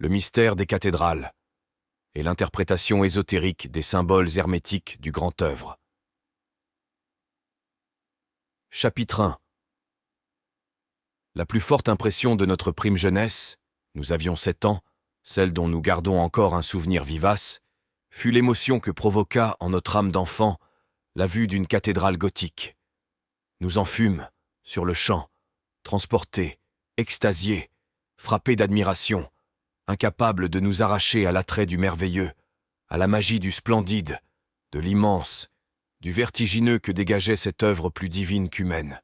le mystère des cathédrales et l'interprétation ésotérique des symboles hermétiques du grand œuvre. Chapitre 1. La plus forte impression de notre prime jeunesse, nous avions 7 ans, celle dont nous gardons encore un souvenir vivace, fut l'émotion que provoqua en notre âme d'enfant la vue d'une cathédrale gothique. Nous en fûmes, sur le champ, transportés, extasiés, frappés d'admiration, incapables de nous arracher à l'attrait du merveilleux, à la magie du splendide, de l'immense, du vertigineux que dégageait cette œuvre plus divine qu'humaine.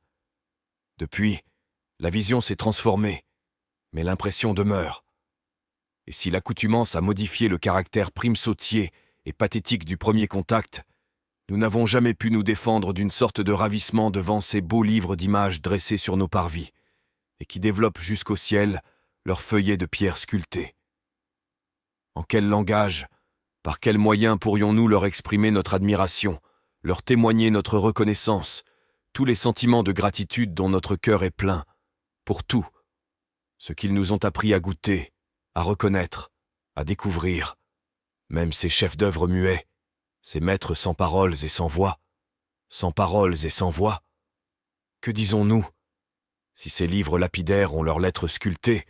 Depuis, la vision s'est transformée, mais l'impression demeure. Et si l'accoutumance a modifié le caractère primesautier et pathétique du premier contact, nous n'avons jamais pu nous défendre d'une sorte de ravissement devant ces beaux livres d'images dressés sur nos parvis, et qui développent jusqu'au ciel leurs feuillets de pierre sculptées. En quel langage, par quels moyens pourrions-nous leur exprimer notre admiration, leur témoigner notre reconnaissance, tous les sentiments de gratitude dont notre cœur est plein, pour tout, ce qu'ils nous ont appris à goûter, à reconnaître, à découvrir, même ces chefs-d'œuvre muets, ces maîtres sans paroles et sans voix, sans paroles et sans voix. Que disons-nous, si ces livres lapidaires ont leurs lettres sculptées,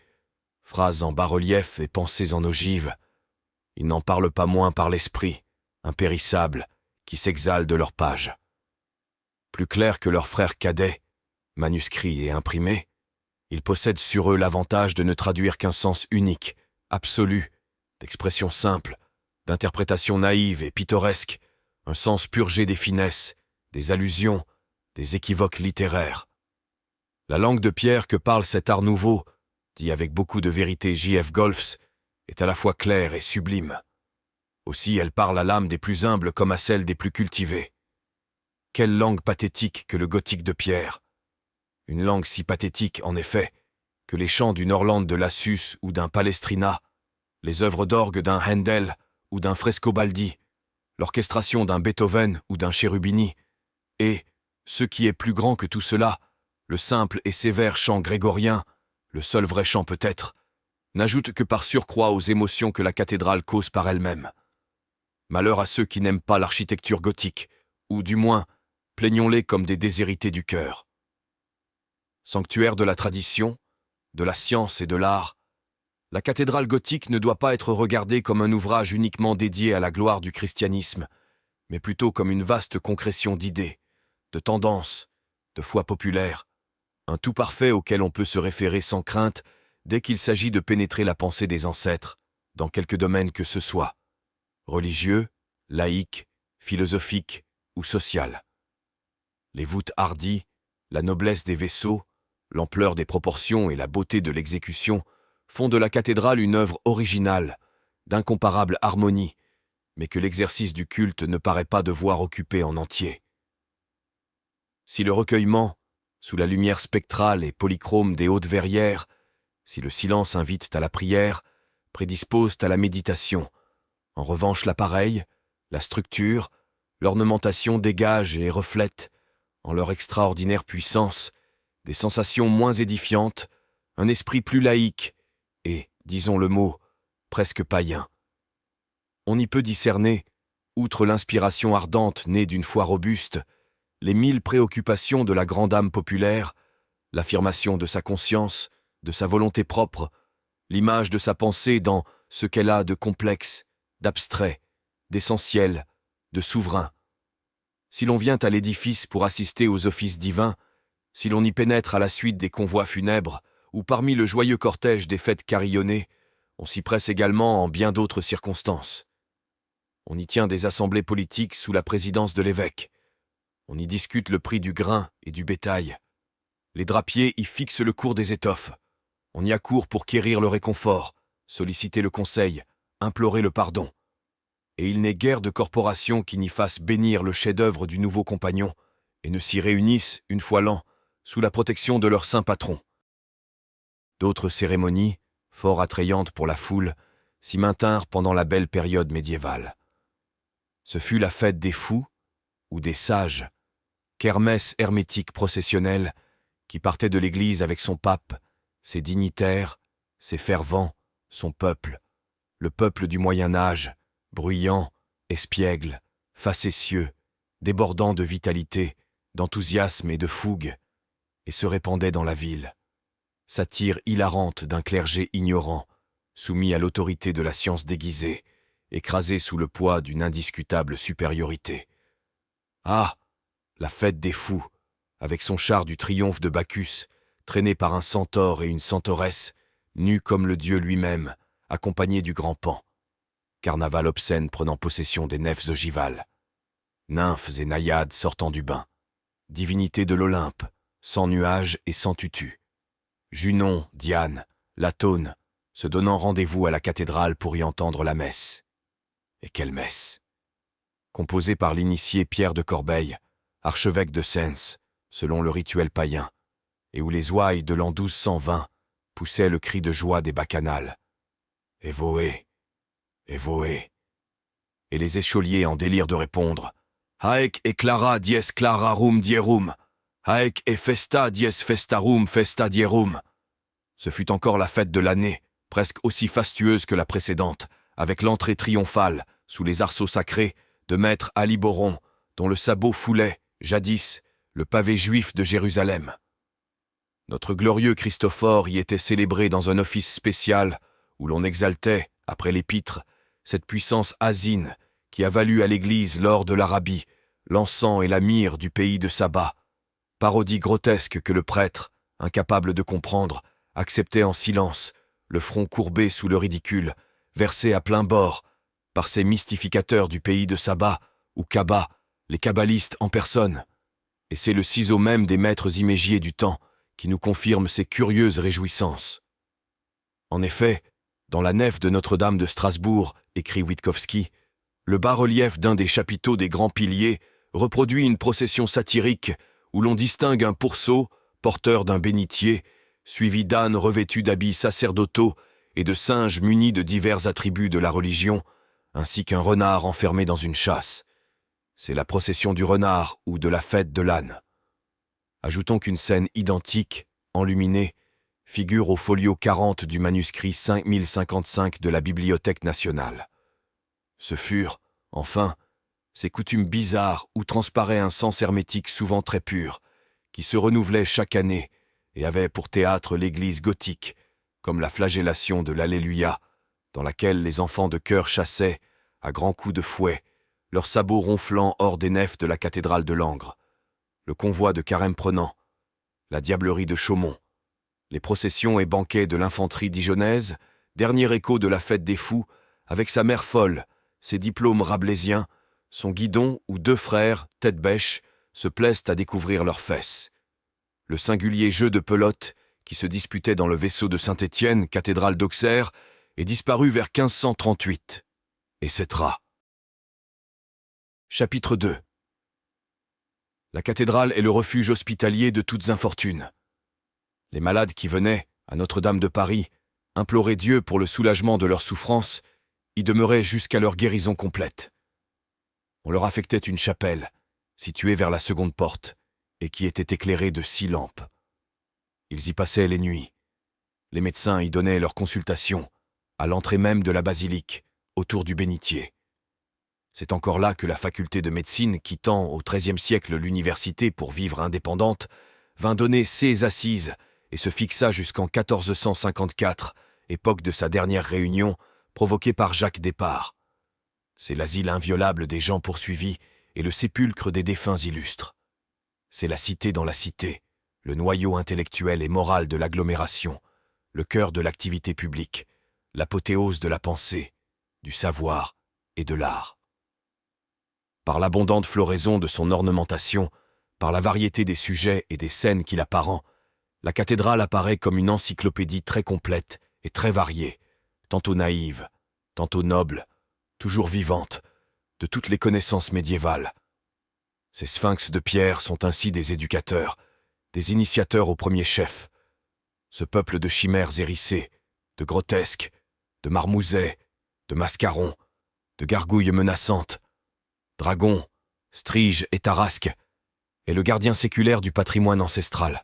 phrases en bas-relief et pensées en ogive, ils n'en parlent pas moins par l'esprit, impérissable, qui s'exhale de leurs pages. Plus clairs que leurs frères cadets, manuscrits et imprimés, ils possèdent sur eux l'avantage de ne traduire qu'un sens unique, absolu, d'expression simple, d'interprétation naïve et pittoresque, un sens purgé des finesses, des allusions, des équivoques littéraires. La langue de pierre que parle cet art nouveau, dit avec beaucoup de vérité J.F. Golfs, est à la fois claire et sublime. Aussi elle parle à l'âme des plus humbles comme à celle des plus cultivées. Quelle langue pathétique que le gothique de pierre! Une langue si pathétique, en effet, que les chants d'une Orlande de Lassus ou d'un Palestrina, les œuvres d'orgue d'un Handel ou d'un Frescobaldi, l'orchestration d'un Beethoven ou d'un Cherubini, et, ce qui est plus grand que tout cela, le simple et sévère chant grégorien, le seul vrai chant peut-être, n'ajoutent que par surcroît aux émotions que la cathédrale cause par elle-même. Malheur à ceux qui n'aiment pas l'architecture gothique, ou du moins, plaignons-les comme des déshérités du cœur. Sanctuaire de la tradition, de la science et de l'art, la cathédrale gothique ne doit pas être regardée comme un ouvrage uniquement dédié à la gloire du christianisme, mais plutôt comme une vaste concrétion d'idées, de tendances, de foi populaire, un tout parfait auquel on peut se référer sans crainte dès qu'il s'agit de pénétrer la pensée des ancêtres, dans quelque domaine que ce soit, religieux, laïque, philosophique ou social. Les voûtes hardies, la noblesse des vaisseaux, l'ampleur des proportions et la beauté de l'exécution font de la cathédrale une œuvre originale, d'incomparable harmonie, mais que l'exercice du culte ne paraît pas devoir occuper en entier. Si le recueillement, sous la lumière spectrale et polychrome des hautes verrières, si le silence invite à la prière, prédispose à la méditation, en revanche l'appareil, la structure, l'ornementation dégagent et reflètent, en leur extraordinaire puissance, des sensations moins édifiantes, un esprit plus laïque et, disons le mot, presque païen. On y peut discerner, outre l'inspiration ardente née d'une foi robuste, les 1000 préoccupations de la grande âme populaire, l'affirmation de sa conscience, de sa volonté propre, l'image de sa pensée dans ce qu'elle a de complexe, d'abstrait, d'essentiel, de souverain. Si l'on vient à l'édifice pour assister aux offices divins, si l'on y pénètre à la suite des convois funèbres, ou parmi le joyeux cortège des fêtes carillonnées, on s'y presse également en bien d'autres circonstances. On y tient des assemblées politiques sous la présidence de l'évêque. On y discute le prix du grain et du bétail. Les drapiers y fixent le cours des étoffes. On y accourt pour quérir le réconfort, solliciter le conseil, implorer le pardon. Et il n'est guère de corporation qui n'y fasse bénir le chef-d'œuvre du nouveau compagnon et ne s'y réunissent, une fois l'an, sous la protection de leur saint patron. D'autres cérémonies, fort attrayantes pour la foule, s'y maintinrent pendant la belle période médiévale. Ce fut la fête des fous, ou des sages, kermesse hermétique processionnelle, qui partait de l'église avec son pape, ses dignitaires, ses fervents, son peuple, le peuple du Moyen-Âge, bruyant, espiègle, facétieux, débordant de vitalité, d'enthousiasme et de fougue, et se répandait dans la ville. Satire hilarante d'un clergé ignorant, soumis à l'autorité de la science déguisée, écrasé sous le poids d'une indiscutable supériorité. Ah, la fête des fous, avec son char du triomphe de Bacchus, traîné par un centaure et une centauresse, nus comme le dieu lui-même, accompagné du grand Pan. Carnaval obscène prenant possession des nefs ogivales. Nymphes et naïades sortant du bain. Divinités de l'Olympe, sans nuages et sans tutu. Junon, Diane, Latone, se donnant rendez-vous à la cathédrale pour y entendre la messe. Et quelle messe! Composée par l'initié Pierre de Corbeil, archevêque de Sens, selon le rituel païen, et où les ouailles de l'an 1220 poussaient le cri de joie des bacchanales. Evoe, Evoe. Et les écholiers en délire de répondre. Haec e clara dies clararum dierum, haec e festa dies festarum festa dierum. Ce fut encore la fête de l'année, presque aussi fastueuse que la précédente, avec l'entrée triomphale, sous les arceaux sacrés, de maître Ali Boron, dont le sabot foulait, jadis, le pavé juif de Jérusalem. Notre glorieux Christophore y était célébré dans un office spécial, où l'on exaltait, après l'épître, cette puissance asine qui a valu à l'Église l'or de l'Arabie, l'encens et la myrrhe du pays de Saba, parodie grotesque que le prêtre, incapable de comprendre, acceptait en silence, le front courbé sous le ridicule, versé à plein bord, par ces mystificateurs du pays de Saba, ou Kaba, les kabbalistes en personne. Et c'est le ciseau même des maîtres imégiers du temps qui nous confirme ces curieuses réjouissances. En effet, dans la nef de Notre-Dame de Strasbourg, écrit Witkowski, le bas-relief d'un des chapiteaux des grands piliers reproduit une procession satirique où l'on distingue un pourceau, porteur d'un bénitier, suivi d'ânes revêtus d'habits sacerdotaux et de singes munis de divers attributs de la religion, ainsi qu'un renard enfermé dans une châsse. C'est la procession du renard ou de la fête de l'âne. Ajoutons qu'une scène identique, enluminée, figure au folio 40 du manuscrit 5055 de la Bibliothèque nationale. Ce furent, enfin, ces coutumes bizarres où transparaît un sens hermétique souvent très pur, qui se renouvelait chaque année et avait pour théâtre l'église gothique, comme la flagellation de l'Alléluia, dans laquelle les enfants de chœur chassaient, à grands coups de fouet, leurs sabots ronflant hors des nefs de la cathédrale de Langres, le convoi de carême prenant, la diablerie de Chaumont, les processions et banquets de l'infanterie dijonnaise, dernier écho de la fête des fous, avec sa mère folle, ses diplômes rabelaisiens, son guidon où deux frères, tête bêche, se plaisent à découvrir leurs fesses. Le singulier jeu de pelote, qui se disputait dans le vaisseau de Saint-Étienne, cathédrale d'Auxerre, est disparu vers 1538. Etc. Chapitre 2. La cathédrale est le refuge hospitalier de toutes infortunes. Les malades qui venaient, à Notre-Dame de Paris, implorer Dieu pour le soulagement de leurs souffrances, y demeuraient jusqu'à leur guérison complète. On leur affectait une chapelle, située vers la seconde porte, et qui était éclairée de 6 lampes. Ils y passaient les nuits. Les médecins y donnaient leurs consultations, à l'entrée même de la basilique, autour du bénitier. C'est encore là que la faculté de médecine, quittant au XIIIe siècle l'université pour vivre indépendante, vint donner ses assises et se fixa jusqu'en 1454, époque de sa dernière réunion, provoquée par Jacques Despars. C'est l'asile inviolable des gens poursuivis et le sépulcre des défunts illustres. C'est la cité dans la cité, le noyau intellectuel et moral de l'agglomération, le cœur de l'activité publique, l'apothéose de la pensée, du savoir et de l'art. Par l'abondante floraison de son ornementation, par la variété des sujets et des scènes qui la parent, la cathédrale apparaît comme une encyclopédie très complète et très variée, tantôt naïve, tantôt noble, toujours vivante, de toutes les connaissances médiévales. Ces sphinx de pierre sont ainsi des éducateurs, des initiateurs au premier chef. Ce peuple de chimères hérissées, de grotesques, de marmousets, de mascarons, de gargouilles menaçantes, dragons, striges et tarasques, est le gardien séculaire du patrimoine ancestral.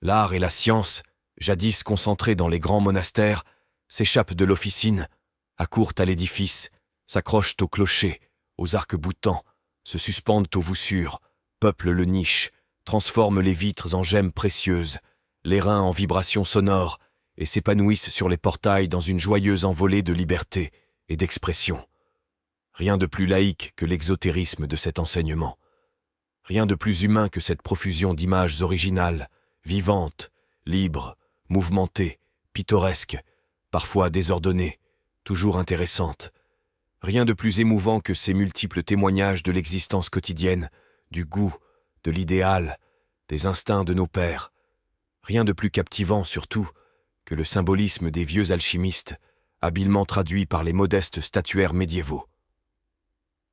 L'art et la science, jadis concentrés dans les grands monastères, s'échappent de l'officine, accourent à l'édifice, s'accrochent au clocher, aux arcs-boutants, se suspendent aux voussures, peuplent le niche, transforment les vitres en gemmes précieuses, les reins en vibrations sonores, et s'épanouissent sur les portails dans une joyeuse envolée de liberté et d'expression. Rien de plus laïque que l'exotérisme de cet enseignement. Rien de plus humain que cette profusion d'images originales, vivantes, libres, mouvementées, pittoresques, parfois désordonnées, toujours intéressantes. Rien de plus émouvant que ces multiples témoignages de l'existence quotidienne, du goût, de l'idéal, des instincts de nos pères. Rien de plus captivant, surtout, que le symbolisme des vieux alchimistes, habilement traduit par les modestes statuaires médiévaux.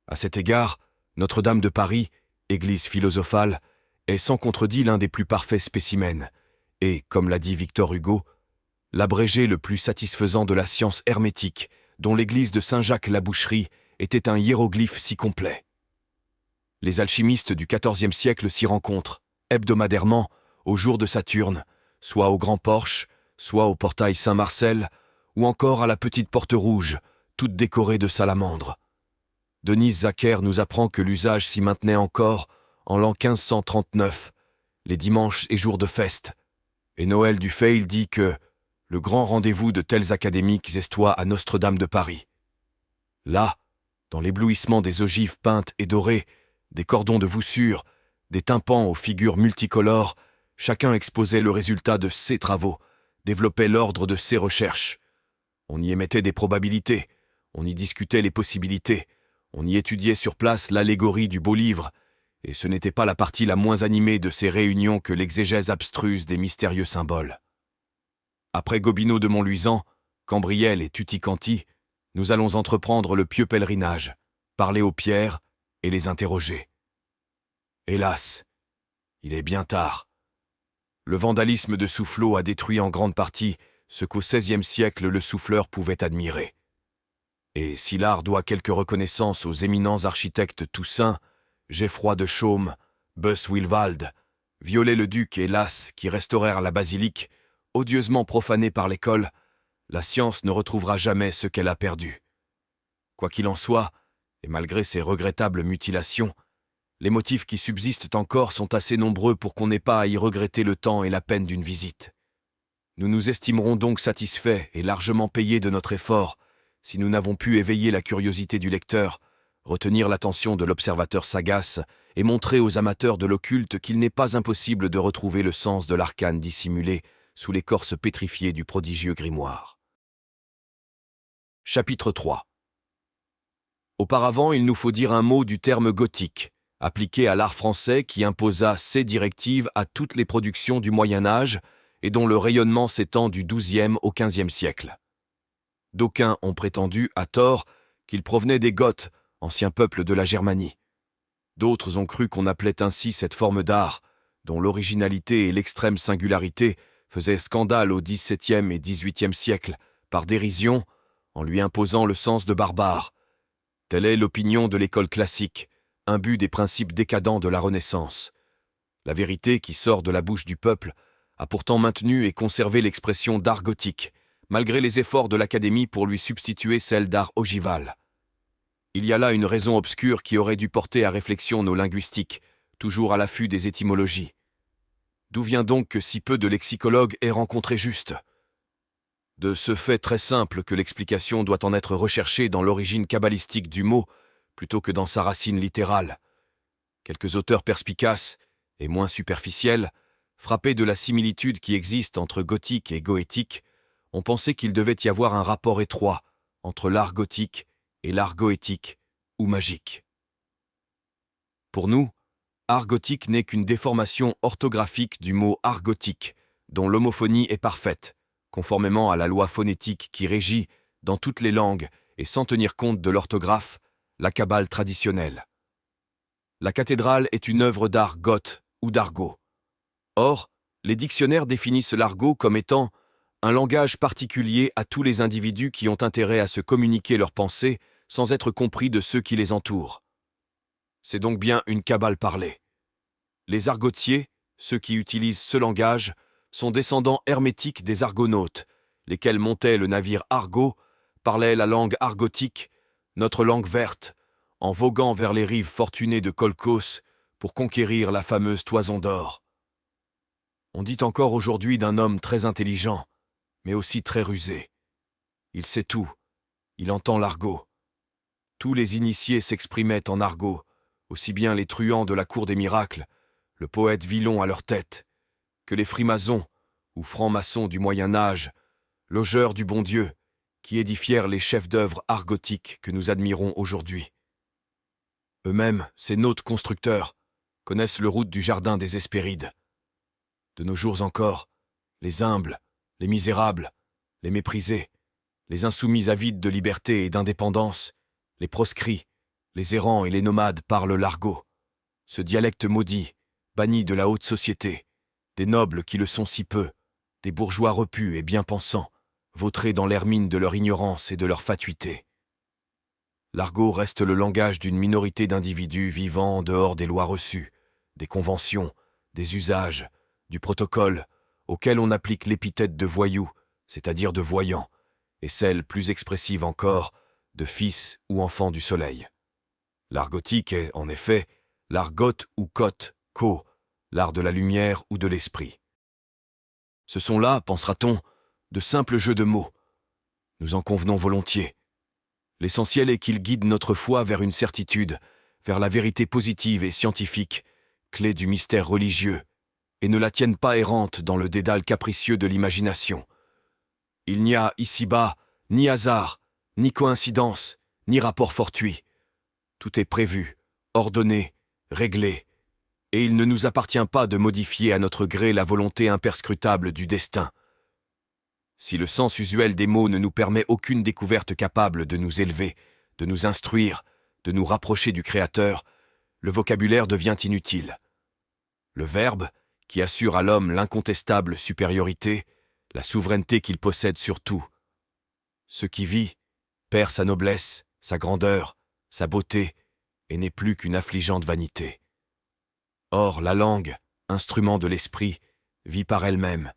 À cet égard, Notre-Dame de Paris, église philosophale, est sans contredit l'un des plus parfaits spécimens, et, comme l'a dit Victor Hugo, l'abrégé le plus satisfaisant de la science hermétique, dont l'église de Saint-Jacques-la-Boucherie était un hiéroglyphe si complet. Les alchimistes du XIVe siècle s'y rencontrent, hebdomadairement, au jour de Saturne, soit au Grand Porche, soit au portail Saint-Marcel, ou encore à la petite porte rouge, toute décorée de salamandres. Denise Zacher nous apprend que l'usage s'y maintenait encore en l'an 1539, les dimanches et jours de fête. Et Noël Dufeil dit que le grand rendez-vous de tels académiques estoit à Notre-Dame de Paris. Là, dans l'éblouissement des ogives peintes et dorées, des cordons de voussure, des tympans aux figures multicolores, chacun exposait le résultat de ses travaux, développait l'ordre de ses recherches. On y émettait des probabilités, on y discutait les possibilités, on y étudiait sur place l'allégorie du beau livre, et ce n'était pas la partie la moins animée de ces réunions que l'exégèse abstruse des mystérieux symboles. Après Gobineau de Montluisan, Cambriel et Tuticanti, nous allons entreprendre le pieux pèlerinage, parler aux pierres et les interroger. Hélas, il est bien tard. Le vandalisme de Soufflot a détruit en grande partie ce qu'au XVIe siècle le souffleur pouvait admirer. Et si l'art doit quelque reconnaissance aux éminents architectes Toussaint, Geffroy de Chaume, Beuys-Willwald, Viollet-le-Duc et Las qui restaurèrent la basilique, odieusement profanée par l'école, la science ne retrouvera jamais ce qu'elle a perdu. Quoi qu'il en soit, et malgré ces regrettables mutilations, les motifs qui subsistent encore sont assez nombreux pour qu'on n'ait pas à y regretter le temps et la peine d'une visite. Nous nous estimerons donc satisfaits et largement payés de notre effort si nous n'avons pu éveiller la curiosité du lecteur, retenir l'attention de l'observateur sagace et montrer aux amateurs de l'occulte qu'il n'est pas impossible de retrouver le sens de l'arcane dissimulé sous l'écorce pétrifiée du prodigieux grimoire. Chapitre 3. Auparavant, il nous faut dire un mot du terme gothique, appliqué à l'art français qui imposa ses directives à toutes les productions du Moyen-Âge et dont le rayonnement s'étend du XIIe au XVe siècle. D'aucuns ont prétendu, à tort, qu'il provenait des Goths, ancien peuple de la Germanie. D'autres ont cru qu'on appelait ainsi cette forme d'art, dont l'originalité et l'extrême singularité faisaient scandale au XVIIe et XVIIIe siècle, par dérision, en lui imposant le sens de barbare. Telle est l'opinion de l'école classique, imbue des principes décadents de la Renaissance. La vérité qui sort de la bouche du peuple a pourtant maintenu et conservé l'expression d'art gothique, malgré les efforts de l'Académie pour lui substituer celle d'art ogival. Il y a là une raison obscure qui aurait dû porter à réflexion nos linguistiques, toujours à l'affût des étymologies. D'où vient donc que si peu de lexicologues aient rencontré juste ? De ce fait très simple que l'explication doit en être recherchée dans l'origine kabbalistique du mot, plutôt que dans sa racine littérale. Quelques auteurs perspicaces, et moins superficiels, frappés de la similitude qui existe entre gothique et goétique, ont pensé qu'il devait y avoir un rapport étroit entre l'art gothique et l'art goétique ou magique. Pour nous, art gothique n'est qu'une déformation orthographique du mot art gothique, dont l'homophonie est parfaite, conformément à la loi phonétique qui régit, dans toutes les langues et sans tenir compte de l'orthographe, la kabbale traditionnelle. La cathédrale est une œuvre d'art goth ou d'argot. Or, les dictionnaires définissent l'argot comme étant un langage particulier à tous les individus qui ont intérêt à se communiquer leurs pensées sans être compris de ceux qui les entourent. C'est donc bien une kabbale parlée. Les argotiers, ceux qui utilisent ce langage, sont descendants hermétiques des argonautes, lesquels montaient le navire Argo, parlaient la langue argotique, notre langue verte, en voguant vers les rives fortunées de Colchos pour conquérir la fameuse toison d'or. On dit encore aujourd'hui d'un homme très intelligent, mais aussi très rusé. Il sait tout, il entend l'argot. Tous les initiés s'exprimaient en argot, aussi bien les truands de la cour des miracles, le poète Villon à leur tête, que les frimasons ou francs-maçons du Moyen-Âge, logeurs du bon Dieu, qui édifièrent les chefs-d'œuvre argotiques que nous admirons aujourd'hui. Eux-mêmes, ces nautes constructeurs, connaissent le route du jardin des Hespérides. De nos jours encore, les humbles, les misérables, les méprisés, les insoumis avides de liberté et d'indépendance, les proscrits, les errants et les nomades parlent l'argot, ce dialecte maudit, banni de la haute société, des nobles qui le sont si peu, des bourgeois repus et bien pensants, vautrés dans l'hermine de leur ignorance et de leur fatuité. L'argot reste le langage d'une minorité d'individus vivant en dehors des lois reçues, des conventions, des usages, du protocole, auquel on applique l'épithète de voyou, c'est-à-dire de voyant, et celle plus expressive encore, de fils ou enfant du soleil. L'argotique est, en effet, l'argote ou cote, l'art de la lumière ou de l'esprit. Ce sont là, pensera-t-on, de simples jeux de mots. Nous en convenons volontiers. L'essentiel est qu'ils guident notre foi vers une certitude, vers la vérité positive et scientifique, clé du mystère religieux, et ne la tiennent pas errante dans le dédale capricieux de l'imagination. Il n'y a ici-bas ni hasard, ni coïncidence, ni rapport fortuit. Tout est prévu, ordonné, réglé, et il ne nous appartient pas de modifier à notre gré la volonté imperscrutable du destin. Si le sens usuel des mots ne nous permet aucune découverte capable de nous élever, de nous instruire, de nous rapprocher du Créateur, le vocabulaire devient inutile. Le verbe, qui assure à l'homme l'incontestable supériorité, la souveraineté qu'il possède sur tout. Ce qui vit, perd sa noblesse, sa grandeur, sa beauté, et n'est plus qu'une affligeante vanité. Or, la langue, instrument de l'esprit, vit par elle-même,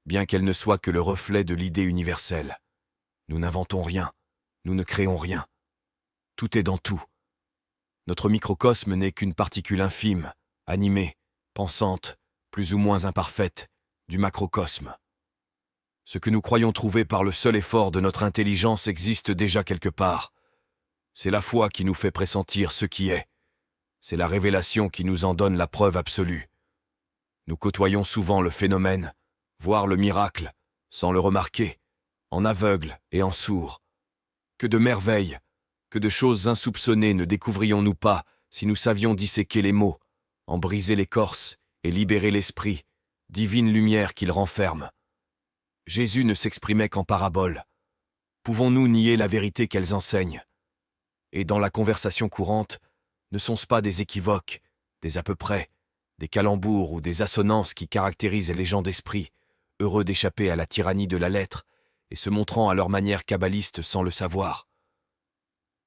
bien qu'elle ne soit que le reflet de l'idée universelle. Nous n'inventons rien, nous ne créons rien. Tout est dans tout. Notre microcosme n'est qu'une particule infime, animée, pensante, plus ou moins imparfaite, du macrocosme. Ce que nous croyons trouver par le seul effort de notre intelligence existe déjà quelque part. C'est la foi qui nous fait pressentir ce qui est. C'est la révélation qui nous en donne la preuve absolue. Nous côtoyons souvent le phénomène, voire le miracle, sans le remarquer, en aveugle et en sourd. Que de merveilles, que de choses insoupçonnées ne découvrions-nous pas si nous savions disséquer les mots, en briser l'écorce et libérer l'esprit, divine lumière qu'il renferme. Jésus ne s'exprimait qu'en paraboles. Pouvons-nous nier la vérité qu'elles enseignent? Et dans la conversation courante, ne sont-ce pas des équivoques, des à peu près, des calembours ou des assonances qui caractérisent les gens d'esprit, heureux d'échapper à la tyrannie de la lettre et se montrant à leur manière kabbaliste sans le savoir?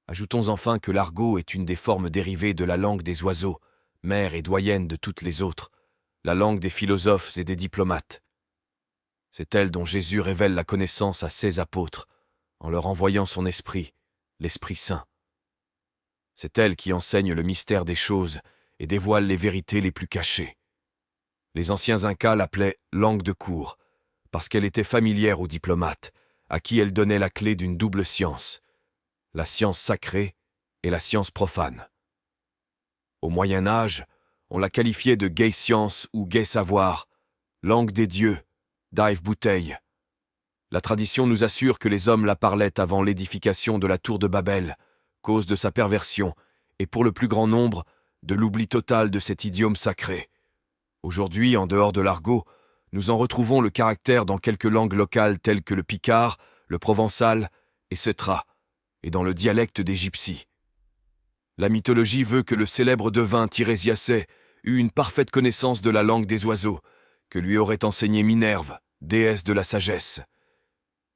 Ajoutons enfin que l'argot est une des formes dérivées de la langue des oiseaux, mère et doyenne de toutes les autres, la langue des philosophes et des diplomates. C'est elle dont Jésus révèle la connaissance à ses apôtres, en leur envoyant son esprit, l'Esprit Saint. C'est elle qui enseigne le mystère des choses et dévoile les vérités les plus cachées. Les anciens Incas l'appelaient « langue de cour », parce qu'elle était familière aux diplomates, à qui elle donnait la clé d'une double science, la science sacrée et la science profane. Au Moyen Âge, on la qualifiait de « gai science » ou « gai savoir », langue des dieux, Dive Bouteille. La tradition nous assure que les hommes la parlaient avant l'édification de la tour de Babel, cause de sa perversion, et pour le plus grand nombre, de l'oubli total de cet idiome sacré. Aujourd'hui, en dehors de l'argot, nous en retrouvons le caractère dans quelques langues locales telles que le picard, le provençal, etc., et dans le dialecte des gypsies. La mythologie veut que le célèbre devin Tirésiacée eut une parfaite connaissance de la langue des oiseaux, que lui aurait enseigné Minerve, déesse de la sagesse.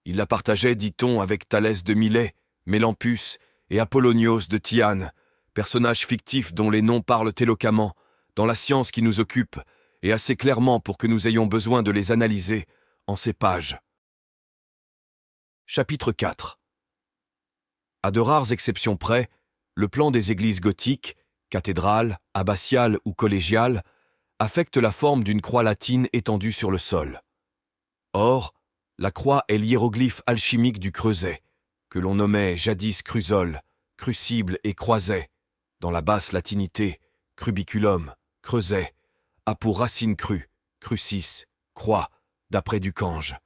Il la partageait, dit-on, avec Thalès de Milet, Mélampus et Apollonios de Tyane, personnages fictifs dont les noms parlent éloquemment, dans la science qui nous occupe, et assez clairement pour que nous ayons besoin de les analyser en ces pages. Chapitre 4. À de rares exceptions près, le plan des églises gothiques, cathédrales, abbatiales ou collégiales, affecte la forme d'une croix latine étendue sur le sol. Or, la croix est l'hiéroglyphe alchimique du creuset, que l'on nommait jadis crusole, crucible et croiset, dans la basse latinité, crubiculum, creuset, a pour racine crue, crucis, croix, d'après Ducange.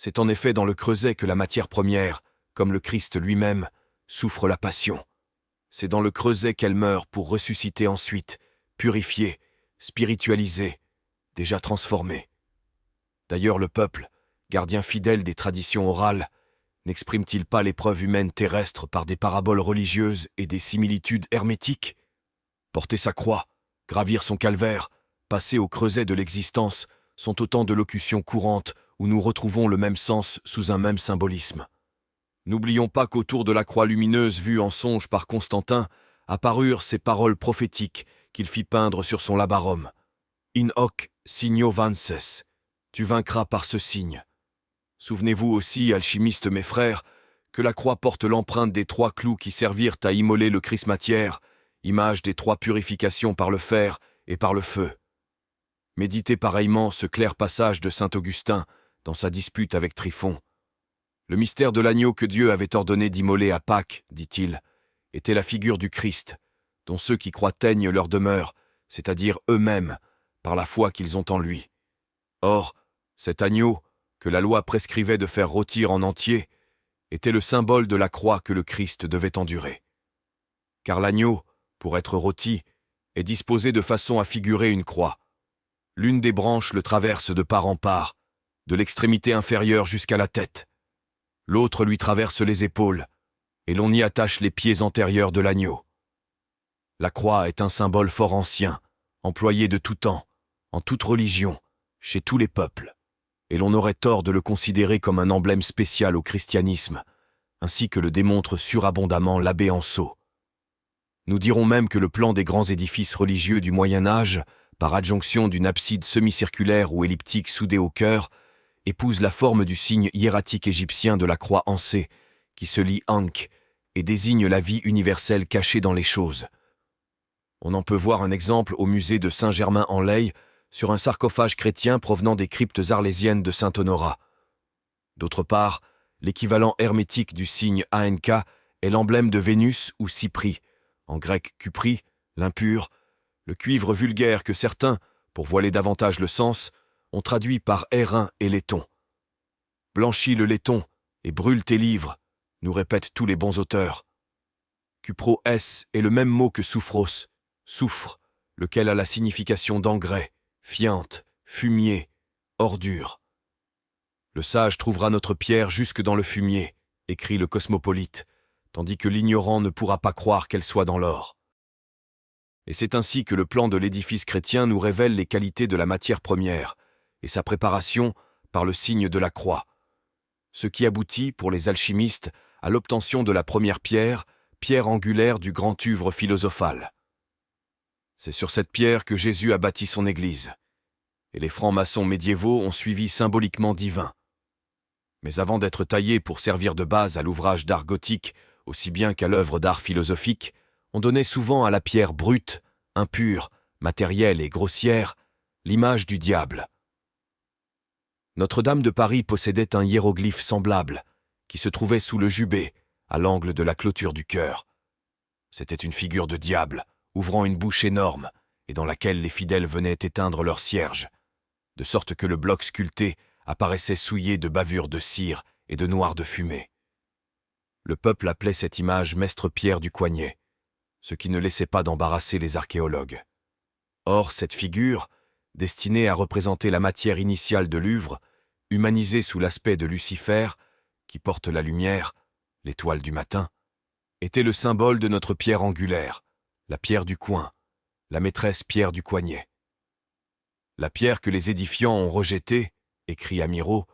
C'est en effet dans le creuset que la matière première, comme le Christ lui-même, souffre la passion. C'est dans le creuset qu'elle meurt pour ressusciter ensuite, purifiée, spiritualisée, déjà transformée. D'ailleurs le peuple, gardien fidèle des traditions orales, n'exprime-t-il pas l'épreuve humaine terrestre par des paraboles religieuses et des similitudes hermétiques ? Porter sa croix, gravir son calvaire, passer au creuset de l'existence sont autant de locutions courantes où nous retrouvons le même sens sous un même symbolisme. N'oublions pas qu'autour de la croix lumineuse vue en songe par Constantin apparurent ces paroles prophétiques qu'il fit peindre sur son labarum. In hoc signo vances, tu vaincras par ce signe. Souvenez-vous aussi, alchimistes mes frères, que la croix porte l'empreinte des 3 clous qui servirent à immoler le chrismatière, image des 3 purifications par le fer et par le feu. Méditez pareillement ce clair passage de saint Augustin dans sa dispute avec Tryphon. Le mystère de l'agneau que Dieu avait ordonné d'immoler à Pâques, dit-il, était la figure du Christ, dont ceux qui croient teignent leur demeure, c'est-à-dire eux-mêmes, par la foi qu'ils ont en lui. Or, cet agneau, que la loi prescrivait de faire rôtir en entier, était le symbole de la croix que le Christ devait endurer. Car l'agneau, pour être rôti, est disposé de façon à figurer une croix. L'une des branches le traverse de part en part, de l'extrémité inférieure jusqu'à la tête. L'autre lui traverse les épaules, et l'on y attache les pieds antérieurs de l'agneau. La croix est un symbole fort ancien, employé de tout temps, en toute religion, chez tous les peuples, et l'on aurait tort de le considérer comme un emblème spécial au christianisme, ainsi que le démontre surabondamment l'abbé Anceau. Nous dirons même que le plan des grands édifices religieux du Moyen-Âge, par adjonction d'une abside semi-circulaire ou elliptique soudée au cœur, épouse la forme du signe hiératique égyptien de la croix ancée, qui se lit Ankh, et désigne la vie universelle cachée dans les choses. On en peut voir un exemple au musée de Saint-Germain-en-Laye, sur un sarcophage chrétien provenant des cryptes arlésiennes de Saint-Honorat. D'autre part, l'équivalent hermétique du signe ANK est l'emblème de Vénus ou Cypris, en grec Cupri, l'impur, le cuivre vulgaire que certains, pour voiler davantage le sens, ont traduit par airain et laiton. Blanchis le laiton et brûle tes livres, nous répètent tous les bons auteurs. Cupro est le même mot que soufros, soufre, lequel a la signification d'engrais, fiente, fumier, ordure. Le sage trouvera notre pierre jusque dans le fumier, écrit le cosmopolite, tandis que l'ignorant ne pourra pas croire qu'elle soit dans l'or. Et c'est ainsi que le plan de l'édifice chrétien nous révèle les qualités de la matière première, et sa préparation par le signe de la croix, ce qui aboutit, pour les alchimistes, à l'obtention de la première pierre, pierre angulaire du grand œuvre philosophal. C'est sur cette pierre que Jésus a bâti son Église, et les francs-maçons médiévaux ont suivi symboliquement divin. Mais avant d'être taillés pour servir de base à l'ouvrage d'art gothique, aussi bien qu'à l'œuvre d'art philosophique, on donnait souvent à la pierre brute, impure, matérielle et grossière, l'image du diable. Notre-Dame de Paris possédait un hiéroglyphe semblable, qui se trouvait sous le jubé, à l'angle de la clôture du chœur. C'était une figure de diable, ouvrant une bouche énorme, et dans laquelle les fidèles venaient éteindre leur cierge, de sorte que le bloc sculpté apparaissait souillé de bavures de cire et de noir de fumée. Le peuple appelait cette image Mestre Pierre du Coignet, ce qui ne laissait pas d'embarrasser les archéologues. Or, cette figure, destinée à représenter la matière initiale de l'œuvre, humanisée sous l'aspect de Lucifer, qui porte la lumière, l'étoile du matin, était le symbole de notre pierre angulaire, la pierre du coin, la maîtresse pierre du Coignet. La pierre que les édifiants ont rejetée, écrit Amirault,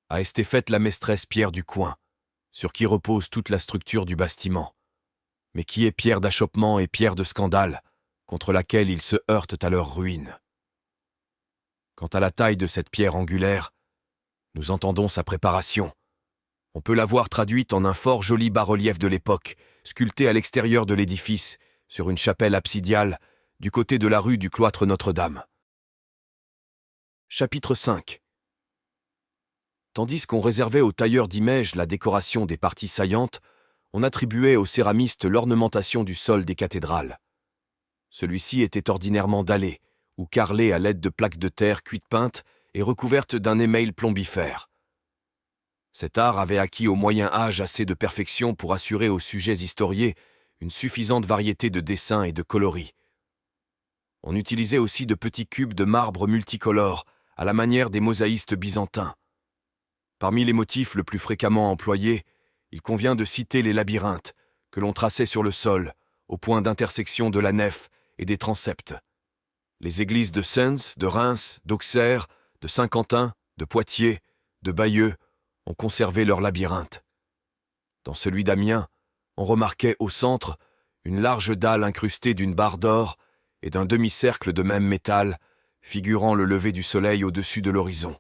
a été faite la maîtresse pierre du coin, sur qui repose toute la structure du bâtiment, mais qui est pierre d'achoppement et pierre de scandale, contre laquelle ils se heurtent à leur ruine. Quant à la taille de cette pierre angulaire, nous entendons sa préparation, On peut la voir traduite en un fort joli bas-relief de l'époque, sculpté à l'extérieur de l'édifice, sur une chapelle absidiale, du côté de la rue du cloître Notre-Dame. Chapitre 5. Tandis qu'on réservait aux tailleurs d'image la décoration des parties saillantes, on attribuait aux céramistes l'ornementation du sol des cathédrales. Celui-ci était ordinairement dallé, ou carrelé à l'aide de plaques de terre cuites peintes et recouvertes d'un émail plombifère. Cet art avait acquis au Moyen Âge assez de perfection pour assurer aux sujets historiés une suffisante variété de dessins et de coloris. On utilisait aussi de petits cubes de marbre multicolores, à la manière des mosaïstes byzantins. Parmi les motifs le plus fréquemment employés, il convient de citer les labyrinthes, que l'on traçait sur le sol, au point d'intersection de la nef et des transepts. Les églises de Sens, de Reims, d'Auxerre, de Saint-Quentin, de Poitiers, de Bayeux ont conservé leurs labyrinthes. Dans celui d'Amiens, on remarquait au centre une large dalle incrustée d'une barre d'or et d'un demi-cercle de même métal, figurant le lever du soleil au-dessus de l'horizon.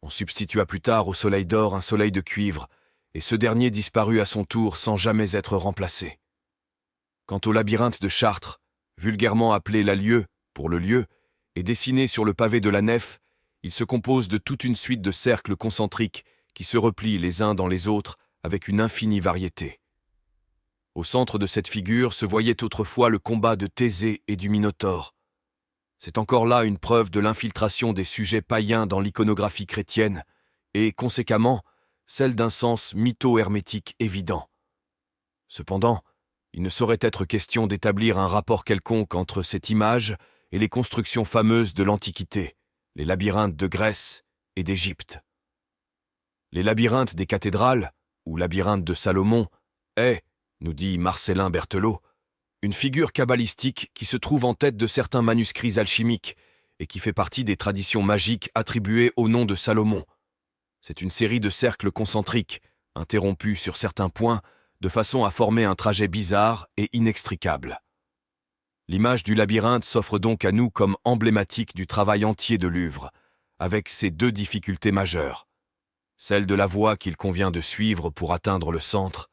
On substitua plus tard au soleil d'or un soleil de cuivre, et ce dernier disparut à son tour sans jamais être remplacé. Quant au labyrinthe de Chartres, vulgairement appelé la lieue, pour le lieu, et dessiné sur le pavé de la nef, il se compose de toute une suite de cercles concentriques qui se replient les uns dans les autres avec une infinie variété. Au centre de cette figure se voyait autrefois le combat de Thésée et du Minotaure. C'est encore là une preuve de l'infiltration des sujets païens dans l'iconographie chrétienne et, conséquemment, celle d'un sens mytho-hermétique évident. Cependant, il ne saurait être question d'établir un rapport quelconque entre cette image et les constructions fameuses de l'Antiquité, les labyrinthes de Grèce et d'Égypte. Les labyrinthes des cathédrales, ou labyrinthe de Salomon, est, nous dit Marcellin Berthelot, une figure kabbalistique qui se trouve en tête de certains manuscrits alchimiques et qui fait partie des traditions magiques attribuées au nom de Salomon. C'est une série de cercles concentriques, interrompus sur certains points, de façon à former un trajet bizarre et inextricable. L'image du labyrinthe s'offre donc à nous comme emblématique du travail entier de l'œuvre, avec ses deux difficultés majeures. Celle de la voie qu'il convient de suivre pour atteindre le centre,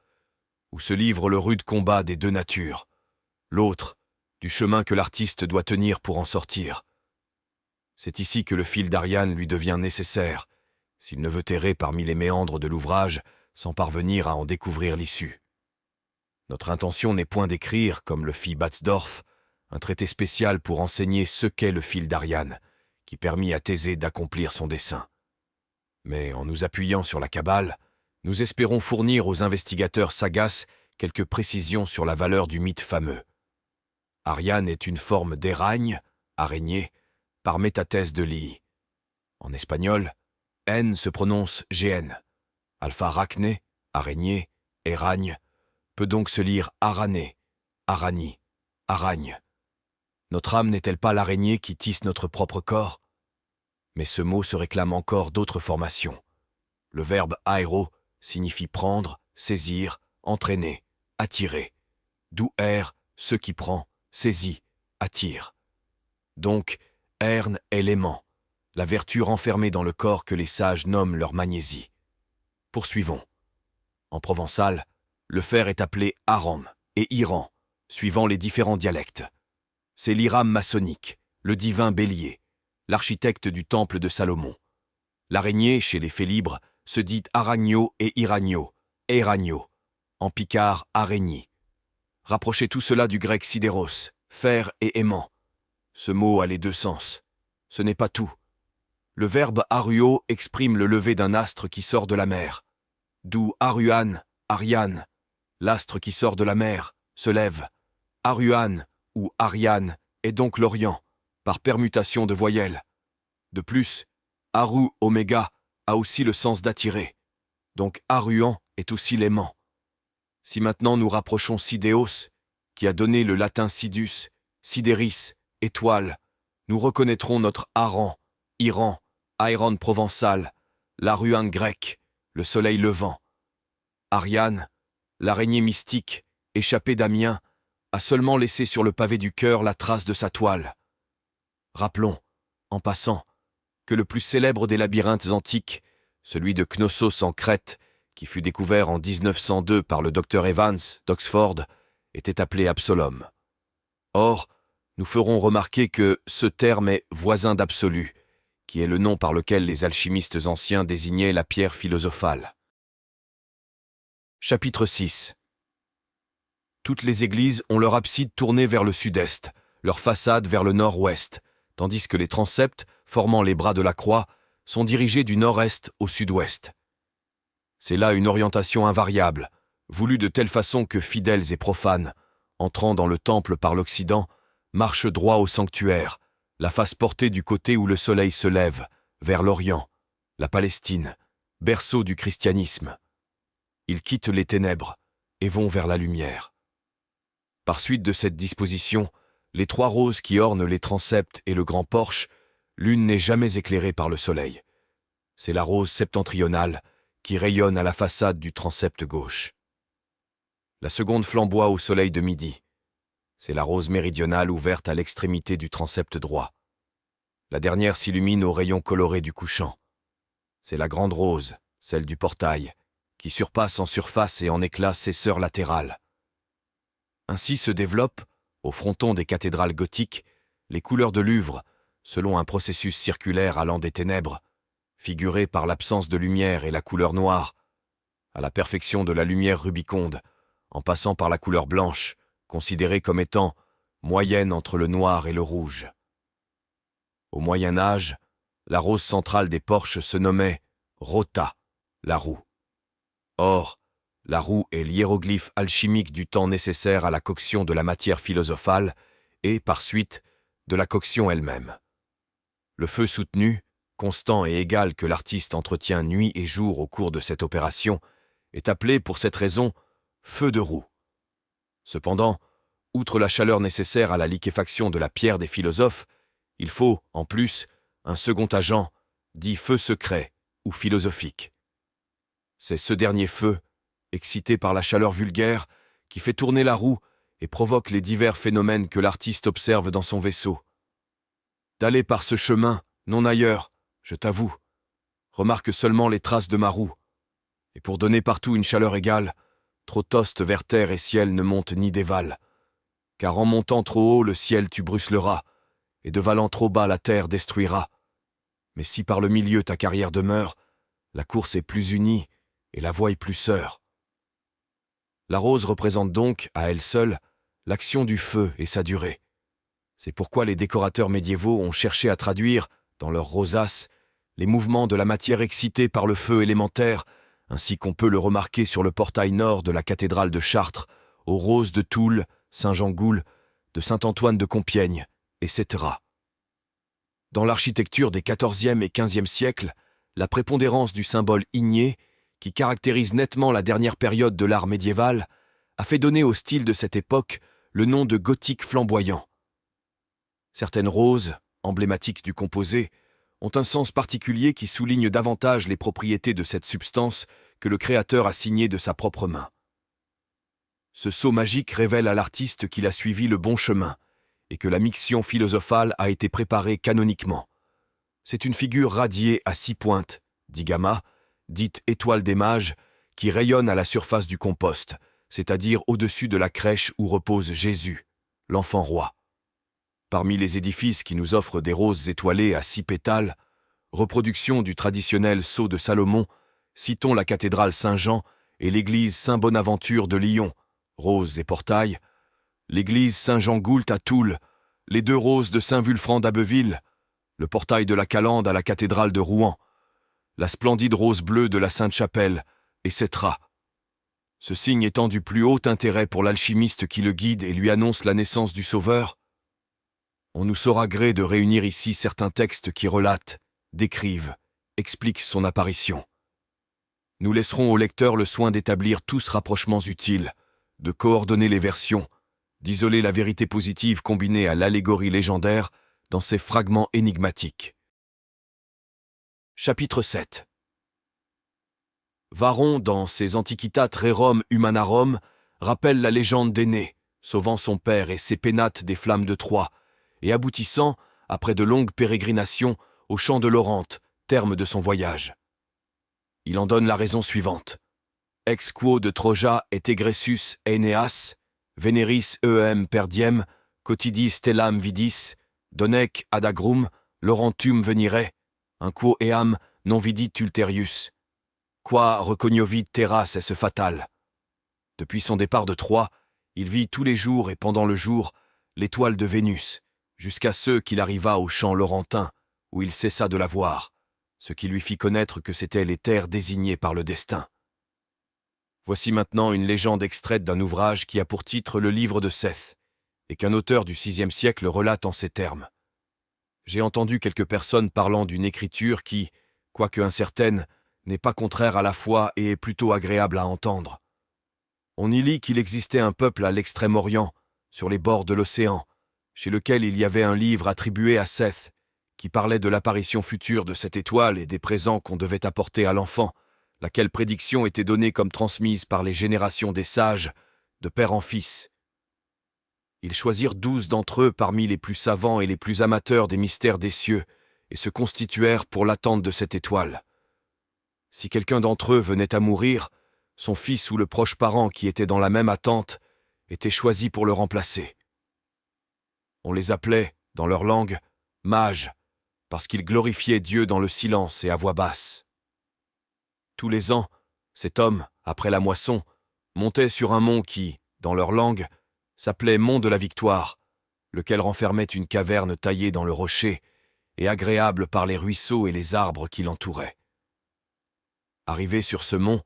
où se livre le rude combat des deux natures, l'autre, du chemin que l'artiste doit tenir pour en sortir. C'est ici que le fil d'Ariane lui devient nécessaire, s'il ne veut errer parmi les méandres de l'ouvrage sans parvenir à en découvrir l'issue. Notre intention n'est point d'écrire, comme le fit Batzdorf, un traité spécial pour enseigner ce qu'est le fil d'Ariane, qui permit à Thésée d'accomplir son dessein. Mais en nous appuyant sur la Kabbale, nous espérons fournir aux investigateurs sagaces quelques précisions sur la valeur du mythe fameux. Ariane est une forme d'éragne, araignée, par métathèse de l'i. En espagnol, N se prononce GN. Alpha arachne, araignée, éragne, peut donc se lire arané, arani, aragne. Notre âme n'est-elle pas l'araignée qui tisse notre propre corps? Mais ce mot se réclame encore d'autres formations. Le verbe aéro signifie prendre, saisir, entraîner, attirer. D'où air, ce qui prend, saisit, attire. Donc, erne est l'aimant, la vertu renfermée dans le corps que les sages nomment leur magnésie. Poursuivons. En provençal, le fer est appelé aram et iran, suivant les différents dialectes. C'est l'Hiram maçonnique, le divin bélier, l'architecte du temple de Salomon. L'araignée, chez les Félibres, se dit aragno et iragno, éragno, en picard araignée. Rapprochez tout cela du grec sidéros, fer et aimant. Ce mot a les deux sens. Ce n'est pas tout. Le verbe aruo exprime le lever d'un astre qui sort de la mer. D'où Aruan, Ariane, l'astre qui sort de la mer, se lève. Aruan ou Ariane est donc l'Orient, par permutation de voyelles. De plus, Aru Oméga a aussi le sens d'attirer. Donc Aruan est aussi l'aimant. Si maintenant nous rapprochons Sidéos, qui a donné le latin sidus, sidéris, étoile, nous reconnaîtrons notre Aran, Iran, Aéron provençal, l'Aruan grec, le soleil levant. Ariane, l'araignée mystique, échappée d'Amiens, a seulement laissé sur le pavé du cœur la trace de sa toile. Rappelons, en passant, que le plus célèbre des labyrinthes antiques, celui de Knossos en Crète, qui fut découvert en 1902 par le docteur Evans d'Oxford, était appelé Absolum. Or, nous ferons remarquer que ce terme est voisin d'absolu, qui est le nom par lequel les alchimistes anciens désignaient la pierre philosophale. Chapitre 6. Toutes les églises ont leur abside tournée vers le sud-est, leur façade vers le nord-ouest, tandis que les transepts, formant les bras de la croix, sont dirigés du nord-est au sud-ouest. C'est là une orientation invariable, voulue de telle façon que fidèles et profanes, entrant dans le temple par l'Occident, marchent droit au sanctuaire, la face portée du côté où le soleil se lève, vers l'Orient, la Palestine, berceau du christianisme. Ils quittent les ténèbres et vont vers la lumière. Par suite de cette disposition, les 3 roses qui ornent les transepts et le grand porche, l'une n'est jamais éclairée par le soleil. C'est la rose septentrionale qui rayonne à la façade du transept gauche. La seconde flamboie au soleil de midi. C'est la rose méridionale ouverte à l'extrémité du transept droit. La dernière s'illumine aux rayons colorés du couchant. C'est la grande rose, celle du portail, qui surpasse en surface et en éclat ses sœurs latérales. Ainsi se développent, au fronton des cathédrales gothiques, les couleurs de l'Uvre, selon un processus circulaire allant des ténèbres, figurées par l'absence de lumière et la couleur noire, à la perfection de la lumière rubiconde, en passant par la couleur blanche, considérée comme étant moyenne entre le noir et le rouge. Au Moyen Âge, la rose centrale des porches se nommait rota, la roue. Or, la roue est l'hiéroglyphe alchimique du temps nécessaire à la coction de la matière philosophale et, par suite, de la coction elle-même. Le feu soutenu, constant et égal que l'artiste entretient nuit et jour au cours de cette opération, est appelé pour cette raison feu de roue. Cependant, outre la chaleur nécessaire à la liquéfaction de la pierre des philosophes, il faut, en plus, un second agent, dit feu secret ou philosophique. C'est ce dernier feu, excité par la chaleur vulgaire, qui fait tourner la roue et provoque les divers phénomènes que l'artiste observe dans son vaisseau. D'aller par ce chemin, non ailleurs, je t'avoue, remarque seulement les traces de ma roue, et pour donner partout une chaleur égale, trop toste vers terre et ciel ne monte ni dévale, car en montant trop haut le ciel tu bruceleras, et dévalant trop bas la terre détruira. Mais si par le milieu ta carrière demeure, la course est plus unie, et la voie est plus sœur. La rose représente donc, à elle seule, l'action du feu et sa durée. C'est pourquoi les décorateurs médiévaux ont cherché à traduire, dans leurs rosaces, les mouvements de la matière excitée par le feu élémentaire, ainsi qu'on peut le remarquer sur le portail nord de la cathédrale de Chartres, aux roses de Toul, Saint-Jean-Goul, de Saint-Antoine de Compiègne, etc. Dans l'architecture des XIVe et XVe siècles, la prépondérance du symbole igné, qui caractérise nettement la dernière période de l'art médiéval, a fait donner au style de cette époque le nom de gothique flamboyant. Certaines roses, emblématiques du composé, ont un sens particulier qui souligne davantage les propriétés de cette substance que le créateur a signé de sa propre main. Ce sceau magique révèle à l'artiste qu'il a suivi le bon chemin et que la miction philosophale a été préparée canoniquement. C'est une figure radiée à 6 pointes, dit Gamma, dite étoile des mages, qui rayonne à la surface du compost, c'est-à-dire au-dessus de la crèche où repose Jésus, l'enfant roi. Parmi les édifices qui nous offrent des roses étoilées à 6 pétales, reproduction du traditionnel sceau de Salomon, citons la cathédrale Saint-Jean et l'église Saint-Bonaventure de Lyon, roses et portail, l'église Saint-Jean-Goult à Toul, les 2 roses de Saint-Vulfran d'Abbeville, le portail de la Calande à la cathédrale de Rouen, la splendide rose bleue de la Sainte-Chapelle, etc. Ce signe étant du plus haut intérêt pour l'alchimiste qui le guide et lui annonce la naissance du Sauveur, on nous saura gré de réunir ici certains textes qui relatent, décrivent, expliquent son apparition. Nous laisserons au lecteur le soin d'établir tous rapprochements utiles, de coordonner les versions, d'isoler la vérité positive combinée à l'allégorie légendaire dans ces fragments énigmatiques. Chapitre 7. Varron, dans ses Antiquitat Rerum Humanarum, rappelle la légende d'Énée, sauvant son père et ses pénates des flammes de Troie, et aboutissant, après de longues pérégrinations, au champ de l'Orante, terme de son voyage. Il en donne la raison suivante. ex quo de Troja et egressus Aeneas, veneris eem perdiem, quotidis stellam vidis, donec ad agrum, laurentum venire, un quo eam non vidit ulterius. Qua recognovit terras esse fatal. Depuis son départ de Troie, il vit tous les jours et pendant le jour l'étoile de Vénus, jusqu'à ce qu'il arriva au champ laurentin, où il cessa de la voir, ce qui lui fit connaître que c'étaient les terres désignées par le destin. Voici maintenant une légende extraite d'un ouvrage qui a pour titre le livre de Seth, et qu'un auteur du VIe siècle relate en ces termes. J'ai entendu quelques personnes parlant d'une écriture qui, quoique incertaine, n'est pas contraire à la foi et est plutôt agréable à entendre. On y lit qu'il existait un peuple à l'extrême-orient, sur les bords de l'océan, chez lequel il y avait un livre attribué à Seth, qui parlait de l'apparition future de cette étoile et des présents qu'on devait apporter à l'enfant, laquelle prédiction était donnée comme transmise par les générations des sages, de père en fils. Ils choisirent 12 d'entre eux parmi les plus savants et les plus amateurs des mystères des cieux, et se constituèrent pour l'attente de cette étoile. Si quelqu'un d'entre eux venait à mourir, son fils ou le proche parent qui était dans la même attente était choisi pour le remplacer. On les appelait, dans leur langue, mages, parce qu'ils glorifiaient Dieu dans le silence et à voix basse. Tous les ans, cet homme, après la moisson, montait sur un mont qui, dans leur langue, s'appelait Mont de la Victoire, lequel renfermait une caverne taillée dans le rocher et agréable par les ruisseaux et les arbres qui l'entouraient. Arrivé sur ce mont,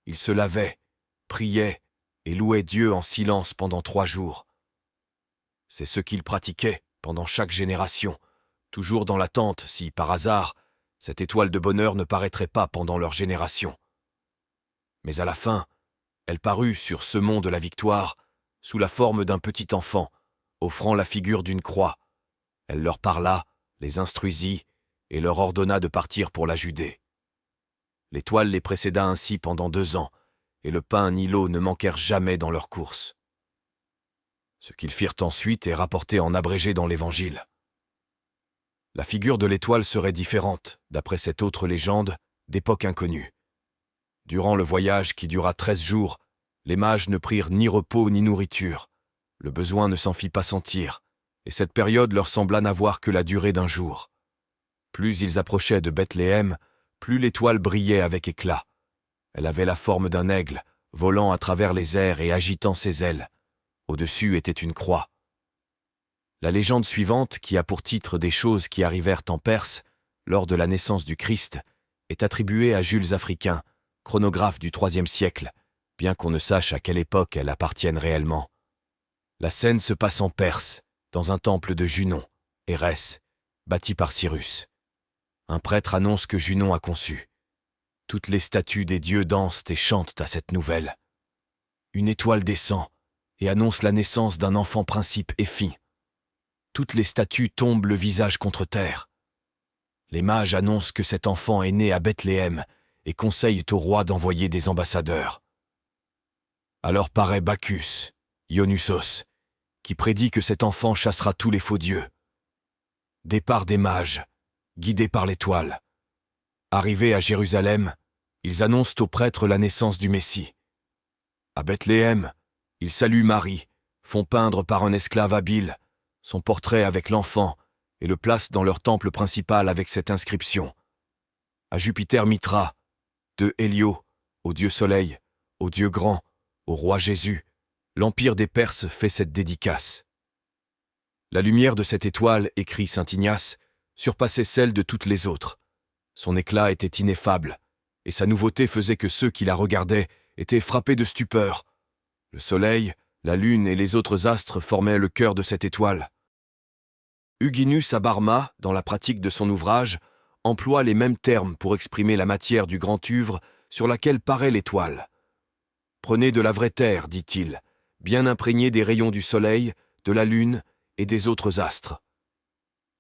il se lavait, priait et louait Dieu en silence pendant 3 jours. C'est ce qu'il pratiquait pendant chaque génération, toujours dans l'attente si, par hasard, cette étoile de bonheur ne paraîtrait pas pendant leur génération. Mais à la fin, elle parut sur ce mont de la Victoire, sous la forme d'un petit enfant, offrant la figure d'une croix. Elle leur parla, les instruisit, et leur ordonna de partir pour la Judée. L'étoile les précéda ainsi pendant 2 ans, et le pain ni l'eau ne manquèrent jamais dans leur course. Ce qu'ils firent ensuite est rapporté en abrégé dans l'Évangile. La figure de l'étoile serait différente, d'après cette autre légende, d'époque inconnue. Durant le voyage qui dura 13 jours, les mages ne prirent ni repos ni nourriture. Le besoin ne s'en fit pas sentir, et cette période leur sembla n'avoir que la durée d'un jour. Plus ils approchaient de Bethléem, plus l'étoile brillait avec éclat. Elle avait la forme d'un aigle, volant à travers les airs et agitant ses ailes. Au-dessus était une croix. La légende suivante, qui a pour titre des choses qui arrivèrent en Perse, lors de la naissance du Christ, est attribuée à Jules Africain, chronographe du IIIe siècle, bien qu'on ne sache à quelle époque elle appartienne réellement. La scène se passe en Perse, dans un temple de Junon, Érès, bâti par Cyrus. Un prêtre annonce que Junon a conçu. Toutes les statues des dieux dansent et chantent à cette nouvelle. Une étoile descend et annonce la naissance d'un enfant principe Éphi. Toutes les statues tombent le visage contre terre. Les mages annoncent que cet enfant est né à Bethléem et conseillent au roi d'envoyer des ambassadeurs. Alors paraît Bacchus, Dionysos, qui prédit que cet enfant chassera tous les faux dieux. Départ des mages, guidés par l'étoile. Arrivés à Jérusalem, ils annoncent aux prêtres la naissance du Messie. À Bethléem, ils saluent Marie, font peindre par un esclave habile son portrait avec l'enfant et le placent dans leur temple principal avec cette inscription. À Jupiter Mitra, de Hélio, au dieu soleil, au dieu grand, au roi Jésus, l'empire des Perses fait cette dédicace. La lumière de cette étoile, écrit saint Ignace, surpassait celle de toutes les autres. Son éclat était ineffable, et sa nouveauté faisait que ceux qui la regardaient étaient frappés de stupeur. Le soleil, la lune et les autres astres formaient le cœur de cette étoile. Huginus Abarma, dans la pratique de son ouvrage, emploie les mêmes termes pour exprimer la matière du grand œuvre sur laquelle paraît l'étoile. Prenez de la vraie terre, dit-il, bien imprégnée des rayons du soleil, de la lune et des autres astres.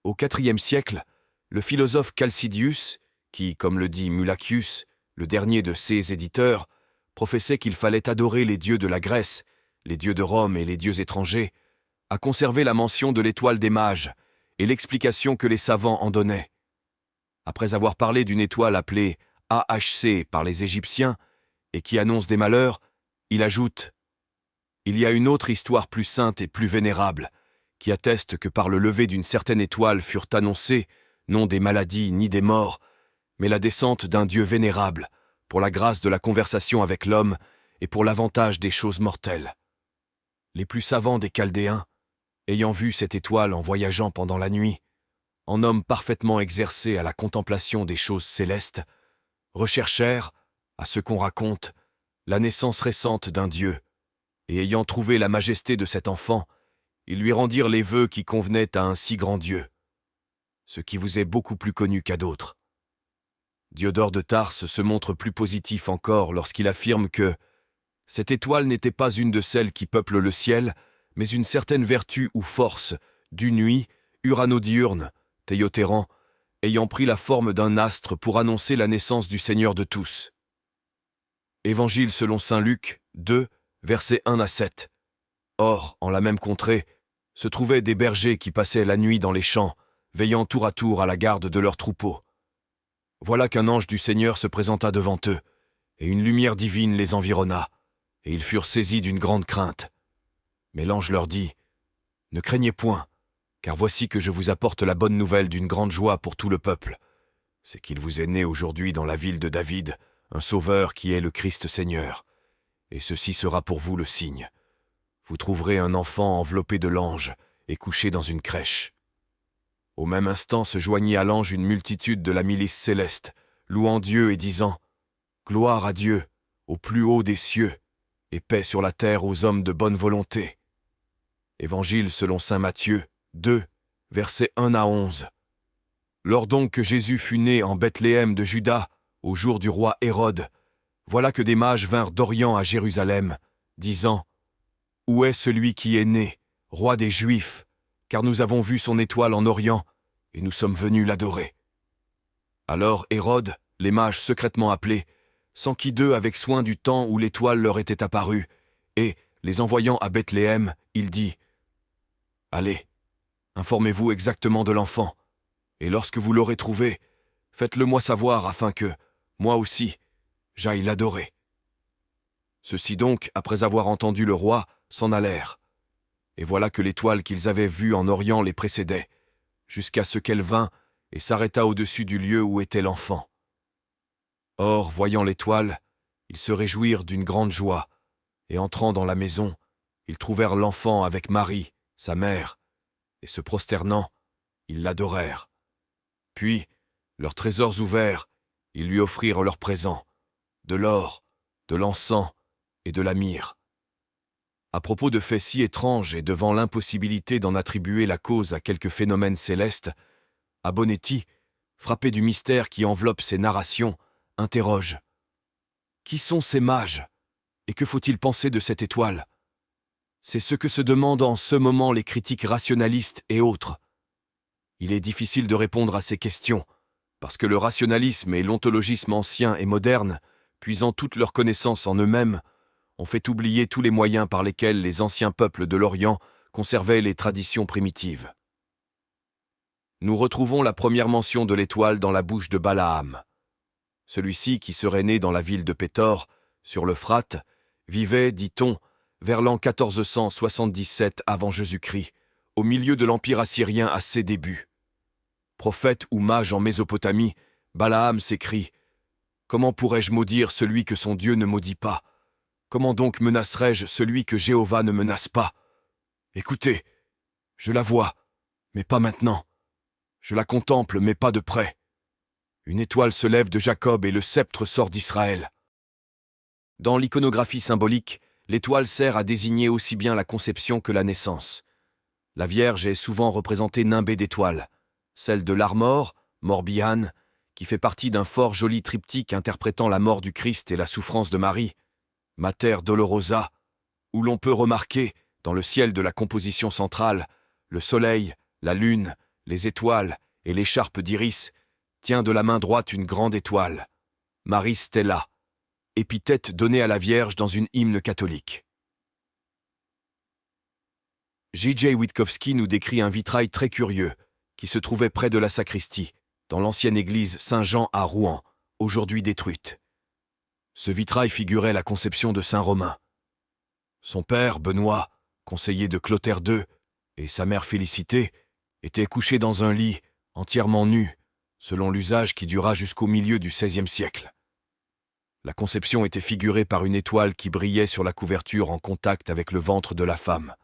Au IVe siècle, le philosophe Chalcidius, qui, comme le dit Mulacius, le dernier de ses éditeurs, professait qu'il fallait adorer les dieux de la Grèce, les dieux de Rome et les dieux étrangers, a conservé la mention de l'étoile des mages et l'explication que les savants en donnaient. Après avoir parlé d'une étoile appelée AHC par les Égyptiens, et qui annonce des malheurs, il ajoute « Il y a une autre histoire plus sainte et plus vénérable, qui atteste que par le lever d'une certaine étoile furent annoncées, non des maladies ni des morts, mais la descente d'un Dieu vénérable, pour la grâce de la conversation avec l'homme et pour l'avantage des choses mortelles. Les plus savants des Chaldéens, ayant vu cette étoile en voyageant pendant la nuit, en homme parfaitement exercé à la contemplation des choses célestes, recherchèrent, à ce qu'on raconte, la naissance récente d'un Dieu, et ayant trouvé la majesté de cet enfant, ils lui rendirent les vœux qui convenaient à un si grand Dieu, ce qui vous est beaucoup plus connu qu'à d'autres. Diodore de Tarse se montre plus positif encore lorsqu'il affirme que cette étoile n'était pas une de celles qui peuplent le ciel, mais une certaine vertu ou force, du nuit, urano-diurne, Théotéran, ayant pris la forme d'un astre pour annoncer la naissance du Seigneur de tous. Évangile selon saint Luc 2, versets 1 à 7. Or, en la même contrée, se trouvaient des bergers qui passaient la nuit dans les champs, veillant tour à tour à la garde de leurs troupeaux. Voilà qu'un ange du Seigneur se présenta devant eux, et une lumière divine les environna, et ils furent saisis d'une grande crainte. Mais l'ange leur dit « Ne craignez point, car voici que je vous apporte la bonne nouvelle d'une grande joie pour tout le peuple. C'est qu'il vous est né aujourd'hui dans la ville de David un Sauveur qui est le Christ Seigneur. Et ceci sera pour vous le signe. Vous trouverez un enfant enveloppé de l'ange et couché dans une crèche. » Au même instant se joignit à l'ange une multitude de la milice céleste, louant Dieu et disant « Gloire à Dieu, au plus haut des cieux, et paix sur la terre aux hommes de bonne volonté. » Évangile selon saint Matthieu 2, versets 1 à 11. Lors donc que Jésus fut né en Bethléem de Juda, au jour du roi Hérode, voilà que des mages vinrent d'Orient à Jérusalem, disant « Où est celui qui est né, roi des Juifs, car nous avons vu son étoile en Orient, et nous sommes venus l'adorer. » Alors Hérode, les mages secrètement appelés, s'enquit d'eux avec soin du temps où l'étoile leur était apparue, et, les envoyant à Bethléem, il dit « Allez, informez-vous exactement de l'enfant, et lorsque vous l'aurez trouvé, faites-le-moi savoir afin que, moi aussi, j'aille l'adorer. » Ceux-ci donc, après avoir entendu le roi, s'en allèrent. Et voilà que l'étoile qu'ils avaient vue en Orient les précédait, jusqu'à ce qu'elle vînt et s'arrêta au-dessus du lieu où était l'enfant. Or, voyant l'étoile, ils se réjouirent d'une grande joie, et entrant dans la maison, ils trouvèrent l'enfant avec Marie, sa mère, et se prosternant, ils l'adorèrent. Puis, leurs trésors ouverts, ils lui offrirent leurs présents, de l'or, de l'encens et de la myrrhe. À propos de faits si étranges et devant l'impossibilité d'en attribuer la cause à quelque phénomène céleste, Abbonetti, frappé du mystère qui enveloppe ces narrations, interroge « Qui sont ces mages? Et que faut-il penser de cette étoile ?» C'est ce que se demandent en ce moment les critiques rationalistes et autres. Il est difficile de répondre à ces questions, parce que le rationalisme et l'ontologisme ancien et moderne, puisant toute leur connaissance en eux-mêmes, ont fait oublier tous les moyens par lesquels les anciens peuples de l'Orient conservaient les traditions primitives. Nous retrouvons la première mention de l'étoile dans la bouche de Balaam. Celui-ci, qui serait né dans la ville de Pétor, sur l'Euphrate, vivait, dit-on, vers l'an 1477 avant Jésus-Christ, au milieu de l'Empire assyrien à ses débuts. Prophète ou mage en Mésopotamie, Balaam s'écrie « Comment pourrais-je maudire celui que son Dieu ne maudit pas ? Comment donc menacerais-je celui que Jéhovah ne menace pas ? Écoutez, je la vois, mais pas maintenant. Je la contemple, mais pas de près. Une étoile se lève de Jacob et le sceptre sort d'Israël. » Dans l'iconographie symbolique, l'étoile sert à désigner aussi bien la conception que la naissance. La Vierge est souvent représentée nimbée d'étoiles. Celle de l'Armor, Morbihan, qui fait partie d'un fort joli triptyque interprétant la mort du Christ et la souffrance de Marie, Mater Dolorosa, où l'on peut remarquer, dans le ciel de la composition centrale, le soleil, la lune, les étoiles et l'écharpe d'iris, tient de la main droite une grande étoile, Maris Stella, épithète donnée à la Vierge dans une hymne catholique. J.J. Witkowski nous décrit un vitrail très curieux qui se trouvait près de la sacristie, dans l'ancienne église Saint-Jean à Rouen, aujourd'hui détruite. Ce vitrail figurait la conception de saint Romain. Son père, Benoît, conseiller de Clotaire II, et sa mère Félicité, étaient couchés dans un lit, entièrement nus, selon l'usage qui dura jusqu'au milieu du XVIe siècle. La conception était figurée par une étoile qui brillait sur la couverture en contact avec le ventre de la femme.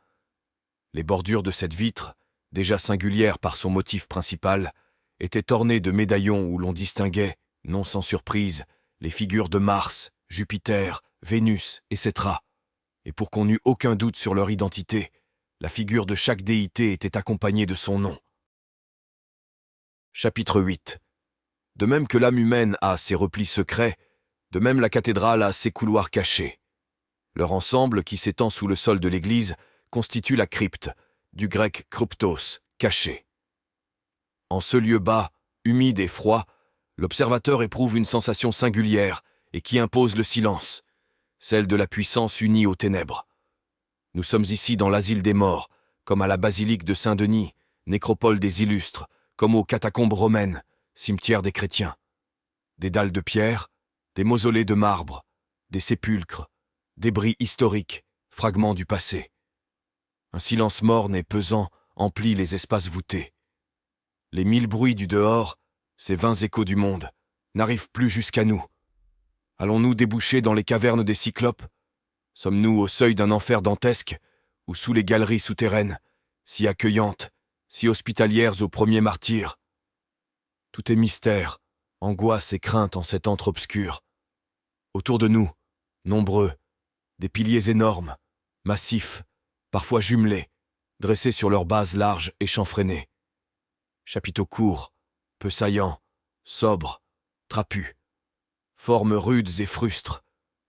Les bordures de cette vitre, déjà singulière par son motif principal, étaient ornées de médaillons où l'on distinguait, non sans surprise, les figures de Mars, Jupiter, Vénus, etc. Et pour qu'on n'eût aucun doute sur leur identité, la figure de chaque déité était accompagnée de son nom. Chapitre 8. De même que l'âme humaine a ses replis secrets, de même la cathédrale a ses couloirs cachés. Leur ensemble, qui s'étend sous le sol de l'église, constitue la crypte, du grec kryptos, caché. En ce lieu bas, humide et froid, l'observateur éprouve une sensation singulière et qui impose le silence, celle de la puissance unie aux ténèbres. Nous sommes ici dans l'asile des morts, comme à la basilique de Saint-Denis, nécropole des illustres, comme aux catacombes romaines, cimetière des chrétiens. Des dalles de pierre, des mausolées de marbre, des sépulcres, débris historiques, fragments du passé. Un silence morne et pesant emplit les espaces voûtés. Les 1000 bruits du dehors, ces 20 échos du monde, n'arrivent plus jusqu'à nous. Allons-nous déboucher dans les cavernes des Cyclopes? Sommes-nous au seuil d'un enfer dantesque, ou sous les galeries souterraines, si accueillantes, si hospitalières aux premiers martyrs? Tout est mystère, angoisse et crainte en cet antre obscur. Autour de nous, nombreux, des piliers énormes, massifs, parfois jumelés, dressés sur leurs bases larges et chanfreinées. Chapiteaux courts, peu saillants, sobres, trapus. Formes rudes et frustres,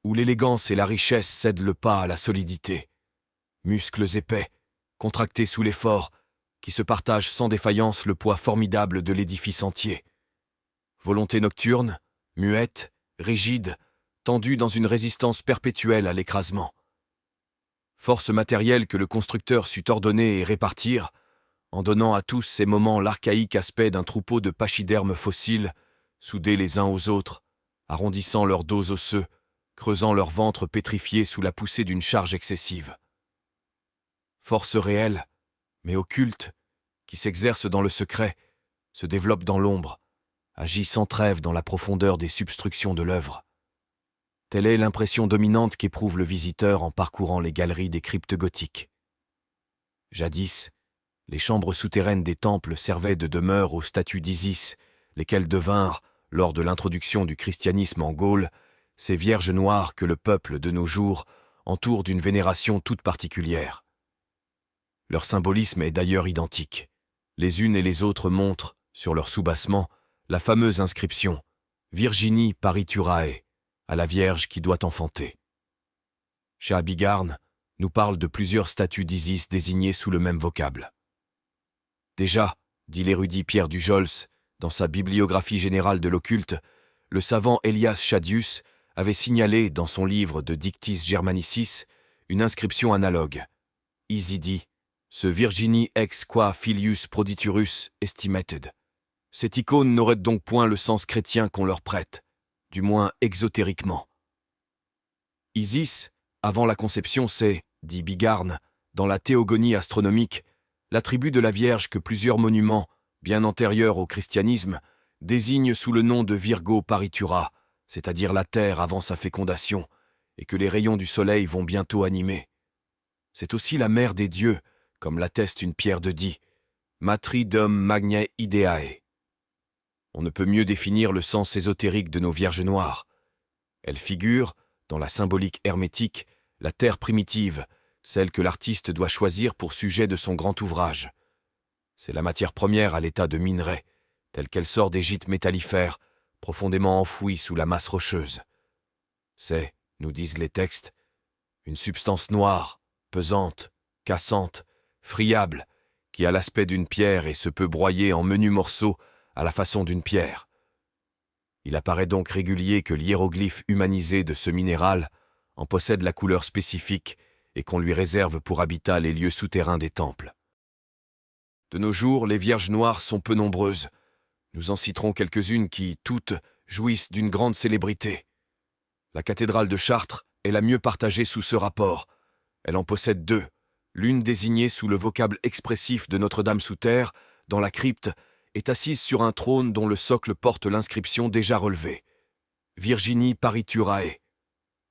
où l'élégance et la richesse cèdent le pas à la solidité. Muscles épais, contractés sous l'effort, qui se partagent sans défaillance le poids formidable de l'édifice entier. Volonté nocturne, muette, rigide, tendue dans une résistance perpétuelle à l'écrasement. Force matérielle que le constructeur sut ordonner et répartir, en donnant à tous ces moments l'archaïque aspect d'un troupeau de pachydermes fossiles, soudés les uns aux autres, arrondissant leurs dos osseux, creusant leur ventre pétrifié sous la poussée d'une charge excessive. Force réelle, mais occulte, qui s'exerce dans le secret, se développe dans l'ombre, agit sans trêve dans la profondeur des substructions de l'œuvre. Telle est l'impression dominante qu'éprouve le visiteur en parcourant les galeries des cryptes gothiques. Jadis, les chambres souterraines des temples servaient de demeure aux statues d'Isis, lesquelles devinrent, lors de l'introduction du christianisme en Gaule, ces vierges noires que le peuple de nos jours entoure d'une vénération toute particulière. Leur symbolisme est d'ailleurs identique. Les unes et les autres montrent, sur leur soubassement, la fameuse inscription « Virginie Pariturae » à la Vierge qui doit enfanter. Chez Abigarn nous parle de plusieurs statues d'Isis désignées sous le même vocable. Déjà, dit l'érudit Pierre Dujols, dans sa bibliographie générale de l'occulte, le savant Elias Chadius avait signalé dans son livre de Dictis Germanicis une inscription analogue. Isidi, ce Virginie ex qua filius proditurus estimated. Cette icône n'aurait donc point le sens chrétien qu'on leur prête, du moins exotériquement. Isis, avant la conception, c'est, dit Bigarn, dans la théogonie astronomique, l'attribut de la Vierge que plusieurs monuments, bien antérieurs au christianisme, désignent sous le nom de Virgo Paritura, c'est-à-dire la terre avant sa fécondation, et que les rayons du soleil vont bientôt animer. C'est aussi la mère des dieux, comme l'atteste une pierre de Die, Matri Dom Magnae Ideae. On ne peut mieux définir le sens ésotérique de nos Vierges noires. Elles figurent, dans la symbolique hermétique, la terre primitive, celle que l'artiste doit choisir pour sujet de son grand ouvrage. C'est la matière première à l'état de minerai, telle qu'elle sort des gîtes métallifères, profondément enfouis sous la masse rocheuse. C'est, nous disent les textes, une substance noire, pesante, cassante, friable, qui a l'aspect d'une pierre et se peut broyer en menus morceaux à la façon d'une pierre. Il apparaît donc régulier que l'hiéroglyphe humanisé de ce minéral en possède la couleur spécifique et qu'on lui réserve pour habitat les lieux souterrains des temples. De nos jours, les Vierges noires sont peu nombreuses. Nous en citerons quelques-unes qui, toutes, jouissent d'une grande célébrité. La cathédrale de Chartres est la mieux partagée sous ce rapport. Elle en possède deux, l'une désignée sous le vocable expressif de Notre-Dame sous terre, dans la crypte, est assise sur un trône dont le socle porte l'inscription déjà relevée. Virginie Pariturae.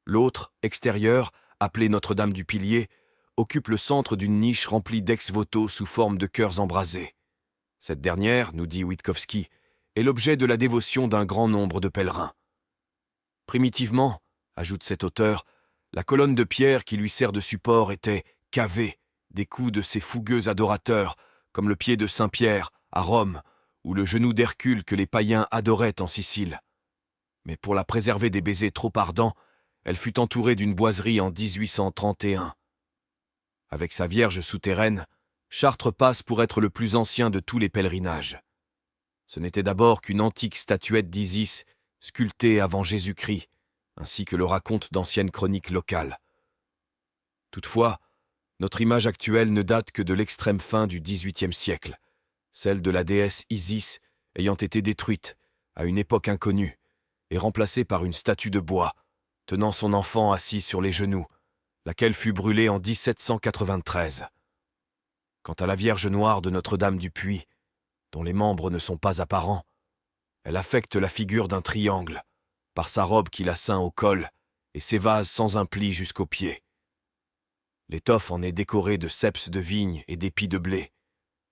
L'autre, extérieure, appelée Notre-Dame du Pilier, occupe le centre d'une niche remplie d'ex-voto sous forme de cœurs embrasés. Cette dernière, nous dit Witkowski, est l'objet de la dévotion d'un grand nombre de pèlerins. Primitivement, ajoute cet auteur, la colonne de pierre qui lui sert de support était cavée des coups de ces fougueux adorateurs, comme le pied de Saint-Pierre à Rome ou le genou d'Hercule que les païens adoraient en Sicile. Mais pour la préserver des baisers trop ardents, elle fut entourée d'une boiserie en 1831. Avec sa Vierge souterraine, Chartres passe pour être le plus ancien de tous les pèlerinages. Ce n'était d'abord qu'une antique statuette d'Isis, sculptée avant Jésus-Christ, ainsi que le racontent d'anciennes chroniques locales. Toutefois, notre image actuelle ne date que de l'extrême fin du XVIIIe siècle, celle de la déesse Isis ayant été détruite, à une époque inconnue, et remplacée par une statue de bois, tenant son enfant assis sur les genoux, laquelle fut brûlée en 1793. Quant à la Vierge noire de Notre-Dame du Puy, dont les membres ne sont pas apparents, elle affecte la figure d'un triangle, par sa robe qui la ceint au col et ses vases sans un pli jusqu'aux pieds. L'étoffe en est décorée de ceps de vigne et d'épis de blé,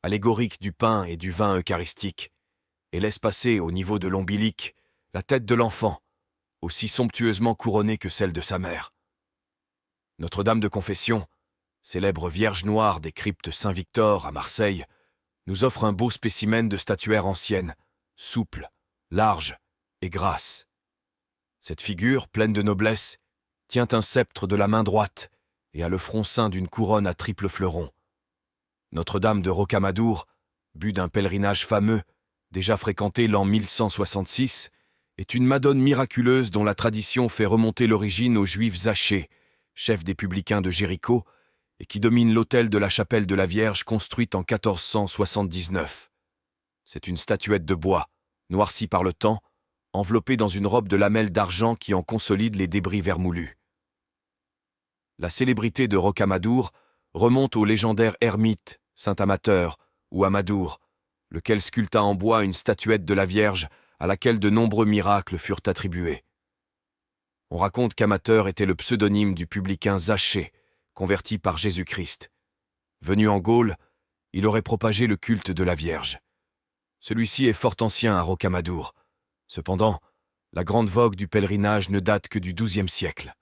allégorique du pain et du vin eucharistique, et laisse passer au niveau de l'ombilic la tête de l'enfant, aussi somptueusement couronnée que celle de sa mère. Notre-Dame de Confession, célèbre Vierge noire des cryptes Saint-Victor à Marseille, nous offre un beau spécimen de statuaire ancienne, souple, large et grasse. Cette figure, pleine de noblesse, tient un sceptre de la main droite et a le front ceint d'une couronne à triple fleuron. Notre-Dame de Rocamadour, but d'un pèlerinage fameux, déjà fréquenté l'an 1166, est une Madone miraculeuse dont la tradition fait remonter l'origine aux Juifs Zachée, chefs des publicains de Jéricho, et qui domine l'autel de la chapelle de la Vierge construite en 1479. C'est une statuette de bois, noircie par le temps, enveloppée dans une robe de lamelles d'argent qui en consolide les débris vermoulus. La célébrité de Rocamadour remonte au légendaire ermite, Saint Amateur ou Amadour, lequel sculpta en bois une statuette de la Vierge à laquelle de nombreux miracles furent attribués. On raconte qu'Amateur était le pseudonyme du publicain Zachée, converti par Jésus-Christ. Venu en Gaule, il aurait propagé le culte de la Vierge. Celui-ci est fort ancien à Rocamadour. Cependant, la grande vogue du pèlerinage ne date que du XIIe siècle.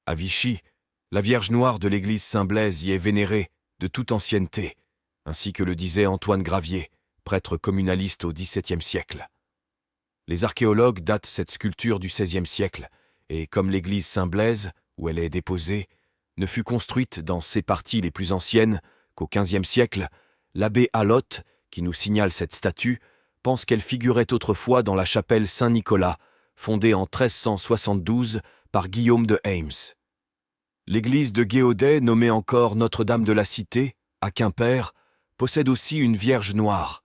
À Vichy, la Vierge noire de l'église Saint-Blaise y est vénérée de toute ancienneté, ainsi que le disait Antoine Gravier, prêtre communaliste au XVIIe siècle. Les archéologues datent cette sculpture du XVIe siècle, et comme l'église Saint-Blaise, où elle est déposée, ne fut construite dans ses parties les plus anciennes qu'au XVe siècle, l'abbé Allotte, qui nous signale cette statue, pense qu'elle figurait autrefois dans la chapelle Saint-Nicolas, fondée en 1372 par Guillaume de Heims. L'église de Guéaudet, nommée encore Notre-Dame de la Cité, à Quimper, possède aussi une Vierge noire.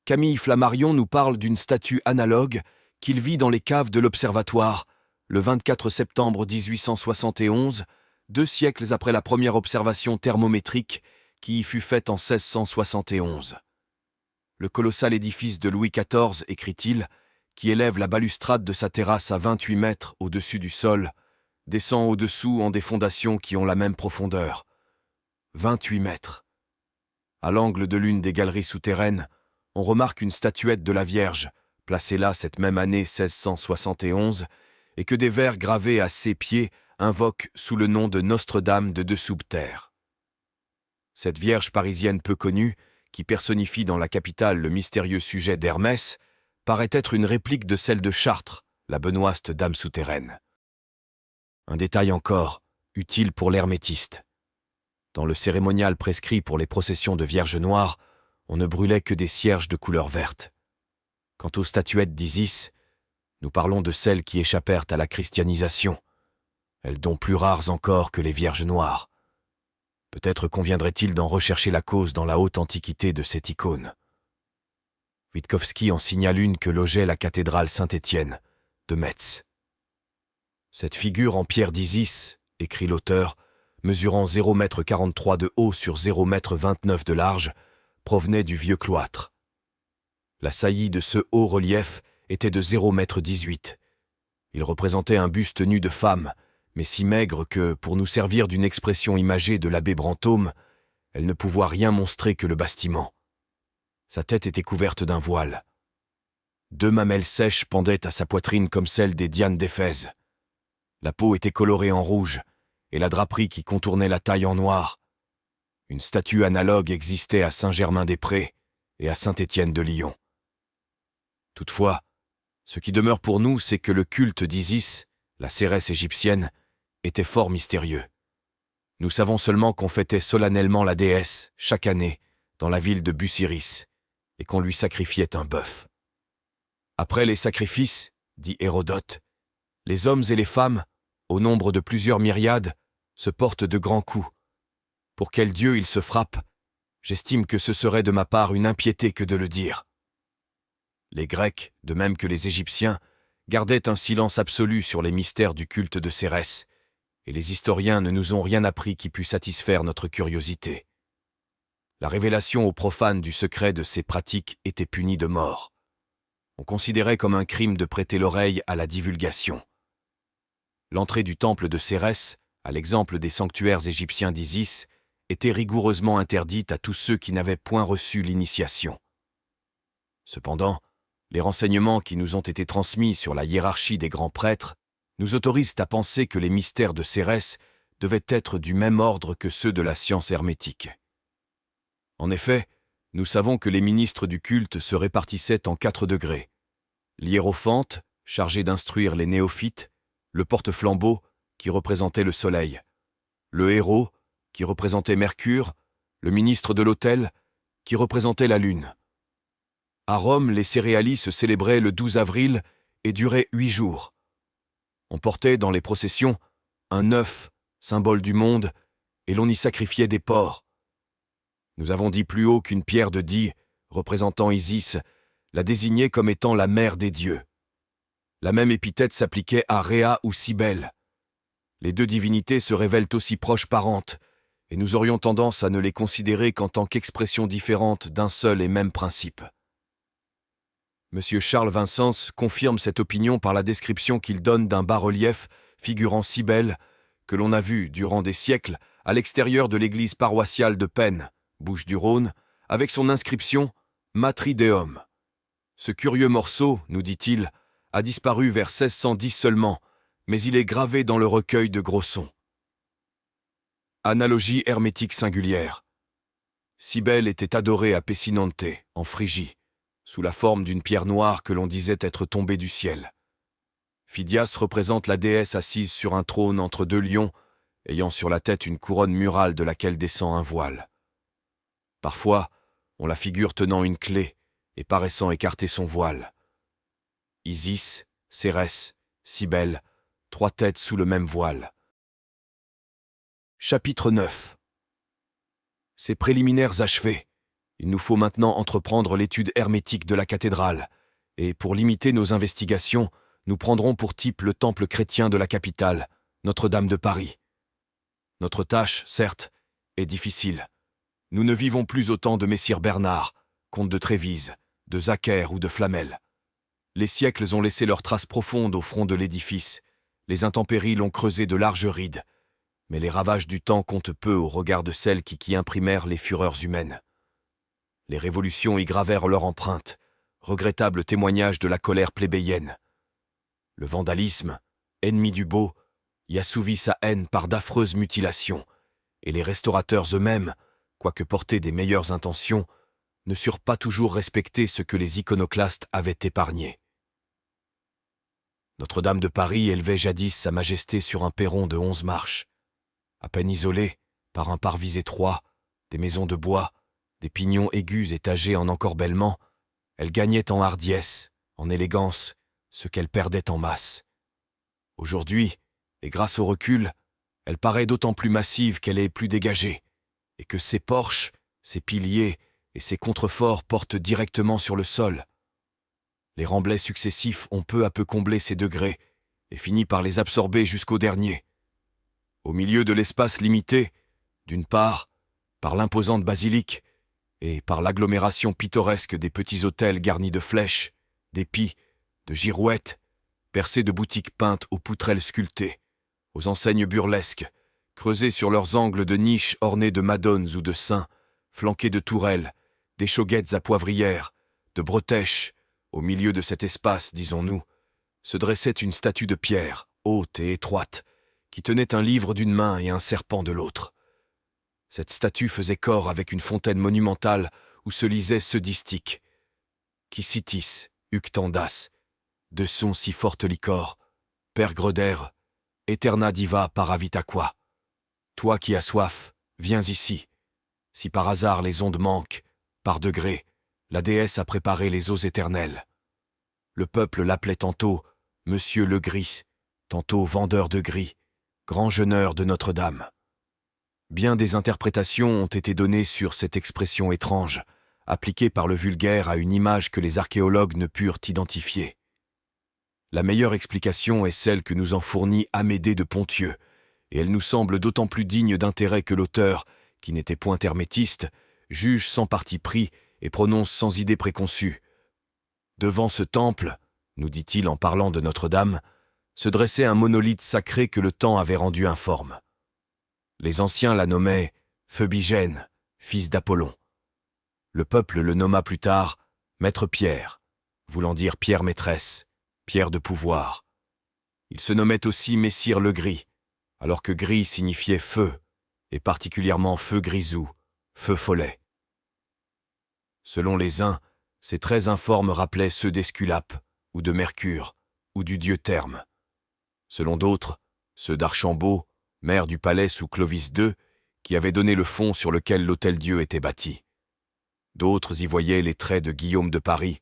Camille Flammarion nous parle d'une statue analogue qu'il vit dans les caves de l'Observatoire, le 24 septembre 1871, 2 siècles après la première observation thermométrique qui y fut faite en 1671. Le colossal édifice de Louis XIV, écrit-il, qui élève la balustrade de sa terrasse à 28 mètres au-dessus du sol, descend au-dessous en des fondations qui ont la même profondeur. 28 mètres. À l'angle de l'une des galeries souterraines, on remarque une statuette de la Vierge, placée là cette même année 1671, et que des vers gravés à ses pieds invoquent sous le nom de Notre-Dame de Dessous-Terre. Cette Vierge parisienne peu connue, qui personnifie dans la capitale le mystérieux sujet d'Hermès, paraît être une réplique de celle de Chartres, la benoîste dame souterraine. Un détail encore, utile pour l'hermétiste. Dans le cérémonial prescrit pour les processions de Vierges noires, on ne brûlait que des cierges de couleur verte. Quant aux statuettes d'Isis, nous parlons de celles qui échappèrent à la christianisation, elles dont plus rares encore que les Vierges noires. Peut-être conviendrait-il d'en rechercher la cause dans la haute antiquité de cette icône. Witkowski en signale une que logeait la cathédrale Saint-Étienne, de Metz. Cette figure en pierre d'Isis, écrit l'auteur, mesurant 0,43 m de haut sur 0,29 m de large, provenait du vieux cloître. La saillie de ce haut relief était de 0,18 m. Il représentait un buste nu de femme, mais si maigre que, pour nous servir d'une expression imagée de l'abbé Brantôme, elle ne pouvait rien montrer que le bastiment. Sa tête était couverte d'un voile. 2 mamelles sèches pendaient à sa poitrine comme celles des Dianes d'Éphèse. La peau était colorée en rouge, et la draperie qui contournait la taille en noir. Une statue analogue existait à Saint-Germain-des-Prés et à Saint-Étienne-de-Lyon. Toutefois, ce qui demeure pour nous, c'est que le culte d'Isis, la Cérès égyptienne, était fort mystérieux. Nous savons seulement qu'on fêtait solennellement la déesse, chaque année, dans la ville de Busiris, et qu'on lui sacrifiait un bœuf. Après les sacrifices, dit Hérodote, les hommes et les femmes, au nombre de plusieurs myriades, se portent de grands coups. Pour quel dieu ils se frappent, j'estime que ce serait de ma part une impiété que de le dire. Les Grecs, de même que les Égyptiens, gardaient un silence absolu sur les mystères du culte de Cérès, et les historiens ne nous ont rien appris qui pût satisfaire notre curiosité. La révélation aux profanes du secret de ces pratiques était punie de mort. On considérait comme un crime de prêter l'oreille à la divulgation. L'entrée du temple de Cérès, à l'exemple des sanctuaires égyptiens d'Isis, était rigoureusement interdite à tous ceux qui n'avaient point reçu l'initiation. Cependant, les renseignements qui nous ont été transmis sur la hiérarchie des grands prêtres nous autorisent à penser que les mystères de Cérès devaient être du même ordre que ceux de la science hermétique. En effet, nous savons que les ministres du culte se répartissaient en 4 degrés. L'hiérophante, chargé d'instruire les néophytes, le porte-flambeau, qui représentait le soleil, le héros, qui représentait Mercure, le ministre de l'autel, qui représentait la lune. À Rome, les céréalies se célébraient le 12 avril et duraient 8 jours. On portait dans les processions un œuf, symbole du monde, et l'on y sacrifiait des porcs. Nous avons dit plus haut qu'une pierre de Die, représentant Isis, la désignait comme étant la mère des dieux. La même épithète s'appliquait à Rhéa ou Cybèle. Les 2 divinités se révèlent aussi proches parentes, et nous aurions tendance à ne les considérer qu'en tant qu'expressions différentes d'un seul et même principe. M. Charles Vincens confirme cette opinion par la description qu'il donne d'un bas-relief figurant Cybèle, que l'on a vu, durant des siècles, à l'extérieur de l'église paroissiale de Pennes, Bouches-du-Rhône, avec son inscription « Matri Deum ». Ce curieux morceau, nous dit-il, a disparu vers 1610 seulement, mais il est gravé dans le recueil de Grosson. Analogie hermétique singulière. Cybèle était adorée à Pessinonte, en Phrygie, sous la forme d'une pierre noire que l'on disait être tombée du ciel. Phidias représente la déesse assise sur un trône entre 2 lions, ayant sur la tête une couronne murale de laquelle descend un voile. Parfois, on la figure tenant une clé et paraissant écarter son voile. Isis, Cérès, Cybèle, 3 têtes sous le même voile. Chapitre 9. Ces préliminaires achevés, il nous faut maintenant entreprendre l'étude hermétique de la cathédrale, et pour limiter nos investigations, nous prendrons pour type le temple chrétien de la capitale, Notre-Dame de Paris. Notre tâche, certes, est difficile. Nous ne vivons plus au temps de Messire Bernard, comte de Trévise, de Zacher ou de Flamel. Les siècles ont laissé leurs traces profondes au front de l'édifice, les intempéries l'ont creusé de larges rides, mais les ravages du temps comptent peu au regard de celles qui imprimèrent les fureurs humaines. Les révolutions y gravèrent leur empreinte, regrettable témoignage de la colère plébéienne. Le vandalisme, ennemi du beau, y assouvit sa haine par d'affreuses mutilations, et les restaurateurs eux-mêmes, quoique portés des meilleures intentions, ne surent pas toujours respecter ce que les iconoclastes avaient épargné. Notre-Dame de Paris élevait jadis sa majesté sur un perron de 11 marches. À peine isolée, par un parvis étroit, des maisons de bois, des pignons aigus étagés en encorbellement, elle gagnait en hardiesse, en élégance, ce qu'elle perdait en masse. Aujourd'hui, et grâce au recul, elle paraît d'autant plus massive qu'elle est plus dégagée, et que ses porches, ses piliers et ses contreforts portent directement sur le sol. Les remblais successifs ont peu à peu comblé ces degrés, et finit par les absorber jusqu'au dernier. Au milieu de l'espace limité, d'une part, par l'imposante basilique, et par l'agglomération pittoresque des petits hôtels garnis de flèches, d'épis, de girouettes, percés de boutiques peintes aux poutrelles sculptées, aux enseignes burlesques, creusées sur leurs angles de niches ornées de madones ou de saints, flanquées de tourelles, d'échauguettes à poivrières, de bretèches, au milieu de cet espace, disons-nous, se dressait une statue de pierre, haute et étroite, qui tenait un livre d'une main et un serpent de l'autre. Cette statue faisait corps avec une fontaine monumentale où se lisait ce distique. Qui citis, uctandas, de son si forte licor, per groder, eterna diva paravitaqua. Toi qui as soif, viens ici. Si par hasard les ondes manquent, par degrés, la déesse a préparé les eaux éternelles. Le peuple l'appelait tantôt Monsieur le Gris, tantôt vendeur de gris, grand jeûneur de Notre-Dame. Bien des interprétations ont été données sur cette expression étrange, appliquée par le vulgaire à une image que les archéologues ne purent identifier. La meilleure explication est celle que nous en fournit Amédée de Ponthieu, et elle nous semble d'autant plus digne d'intérêt que l'auteur, qui n'était point hermétiste, juge sans parti pris et prononce sans idée préconçue. Devant ce temple, nous dit-il en parlant de Notre-Dame, se dressait un monolithe sacré que le temps avait rendu informe. Les anciens la nommaient Phoebigène, fils d'Apollon. Le peuple le nomma plus tard Maître Pierre, voulant dire pierre maîtresse, pierre de pouvoir. Il se nommait aussi Messire le Gris, alors que gris signifiait feu, et particulièrement feu grisou, feu follet. Selon les uns, ces traits informes rappelaient ceux d'Esculape, ou de Mercure, ou du dieu Therme. Selon d'autres, ceux d'Archambault, maire du palais sous Clovis II, qui avait donné le fond sur lequel l'Hôtel-Dieu était bâti. D'autres y voyaient les traits de Guillaume de Paris,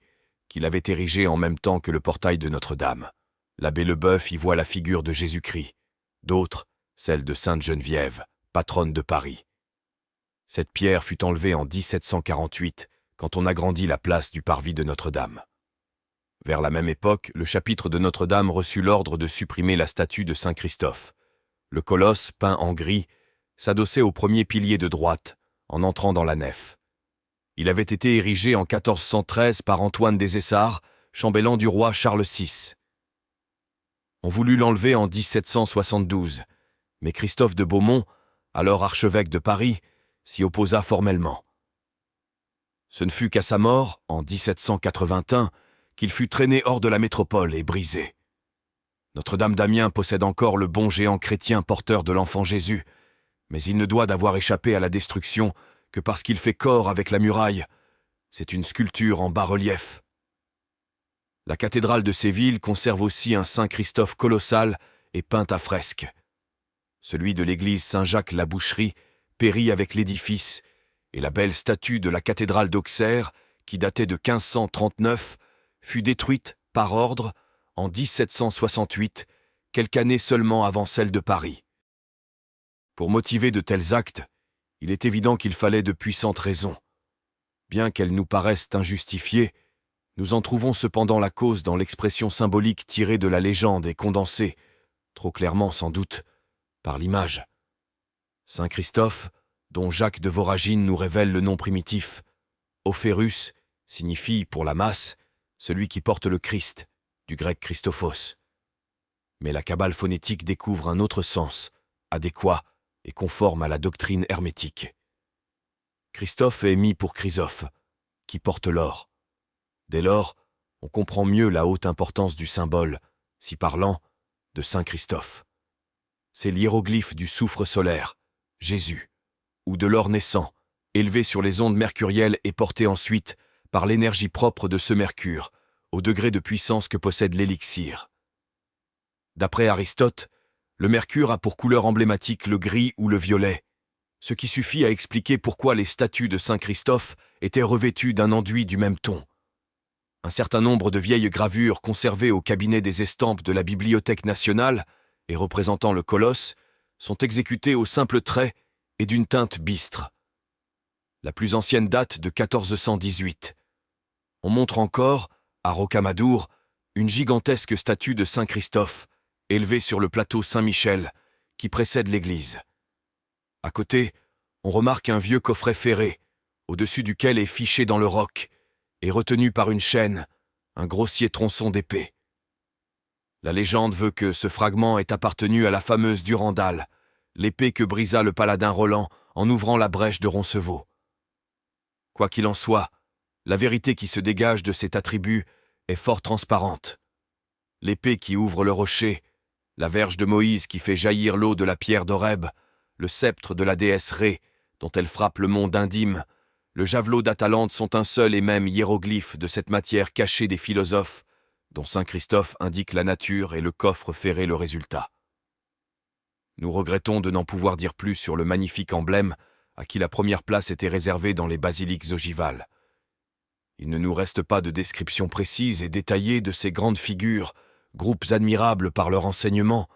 qu'il avait érigé en même temps que le portail de Notre-Dame. L'abbé Leboeuf y voit la figure de Jésus-Christ. D'autres, celle de Sainte Geneviève, patronne de Paris. Cette pierre fut enlevée en 1748, quand on agrandit la place du parvis de Notre-Dame. Vers la même époque, le chapitre de Notre-Dame reçut l'ordre de supprimer la statue de Saint Christophe. Le colosse, peint en gris, s'adossait au premier pilier de droite, en entrant dans la nef. Il avait été érigé en 1413 par Antoine des Essarts, chambellan du roi Charles VI. On voulut l'enlever en 1772, mais Christophe de Beaumont, alors archevêque de Paris, s'y opposa formellement. Ce ne fut qu'à sa mort, en 1781, qu'il fut traîné hors de la métropole et brisé. Notre-Dame d'Amiens possède encore le bon géant chrétien porteur de l'enfant Jésus, mais il ne doit d'avoir échappé à la destruction que parce qu'il fait corps avec la muraille. C'est une sculpture en bas-relief. La cathédrale de Séville conserve aussi un Saint Christophe colossal et peint à fresque. Celui de l'église Saint-Jacques-la-Boucherie périt avec l'édifice, et la belle statue de la cathédrale d'Auxerre, qui datait de 1539, fut détruite, par ordre, en 1768, quelques années seulement avant celle de Paris. Pour motiver de tels actes, il est évident qu'il fallait de puissantes raisons. Bien qu'elles nous paraissent injustifiées, nous en trouvons cependant la cause dans l'expression symbolique tirée de la légende et condensée, trop clairement sans doute, par l'image. Saint Christophe, dont Jacques de Voragine nous révèle le nom primitif, Ophérus, signifie, pour la masse, celui qui porte le Christ, du grec Christophos. Mais la cabale phonétique découvre un autre sens, adéquat et conforme à la doctrine hermétique. Christophe est mis pour Chrysophe, qui porte l'or. Dès lors, on comprend mieux la haute importance du symbole, si parlant, de Saint Christophe. C'est l'hiéroglyphe du soufre solaire, Jésus, ou de l'or naissant, élevé sur les ondes mercurielles et porté ensuite, par l'énergie propre de ce mercure, au degré de puissance que possède l'élixir. D'après Aristote, le mercure a pour couleur emblématique le gris ou le violet, ce qui suffit à expliquer pourquoi les statues de Saint Christophe étaient revêtues d'un enduit du même ton. Un certain nombre de vieilles gravures conservées au cabinet des estampes de la Bibliothèque nationale et représentant le colosse sont exécutées au simple trait et d'une teinte bistre. La plus ancienne date de 1418. On montre encore, à Rocamadour, une gigantesque statue de Saint Christophe, élevé sur le plateau Saint-Michel, qui précède l'église. À côté, on remarque un vieux coffret ferré, au-dessus duquel est fiché dans le roc, et retenu par une chaîne, un grossier tronçon d'épée. La légende veut que ce fragment ait appartenu à la fameuse Durandale, l'épée que brisa le paladin Roland en ouvrant la brèche de Roncevaux. Quoi qu'il en soit, la vérité qui se dégage de cet attribut est fort transparente. L'épée qui ouvre le rocher, la verge de Moïse qui fait jaillir l'eau de la pierre d'Horeb, le sceptre de la déesse Ré, dont elle frappe le mont d'Indyme, le javelot d'Atalante sont un seul et même hiéroglyphe de cette matière cachée des philosophes, dont saint Christophe indique la nature et le coffre ferré le résultat. Nous regrettons de n'en pouvoir dire plus sur le magnifique emblème à qui la première place était réservée dans les basiliques ogivales. Il ne nous reste pas de description précise et détaillée de ces grandes figures, groupes admirables par leur enseignement,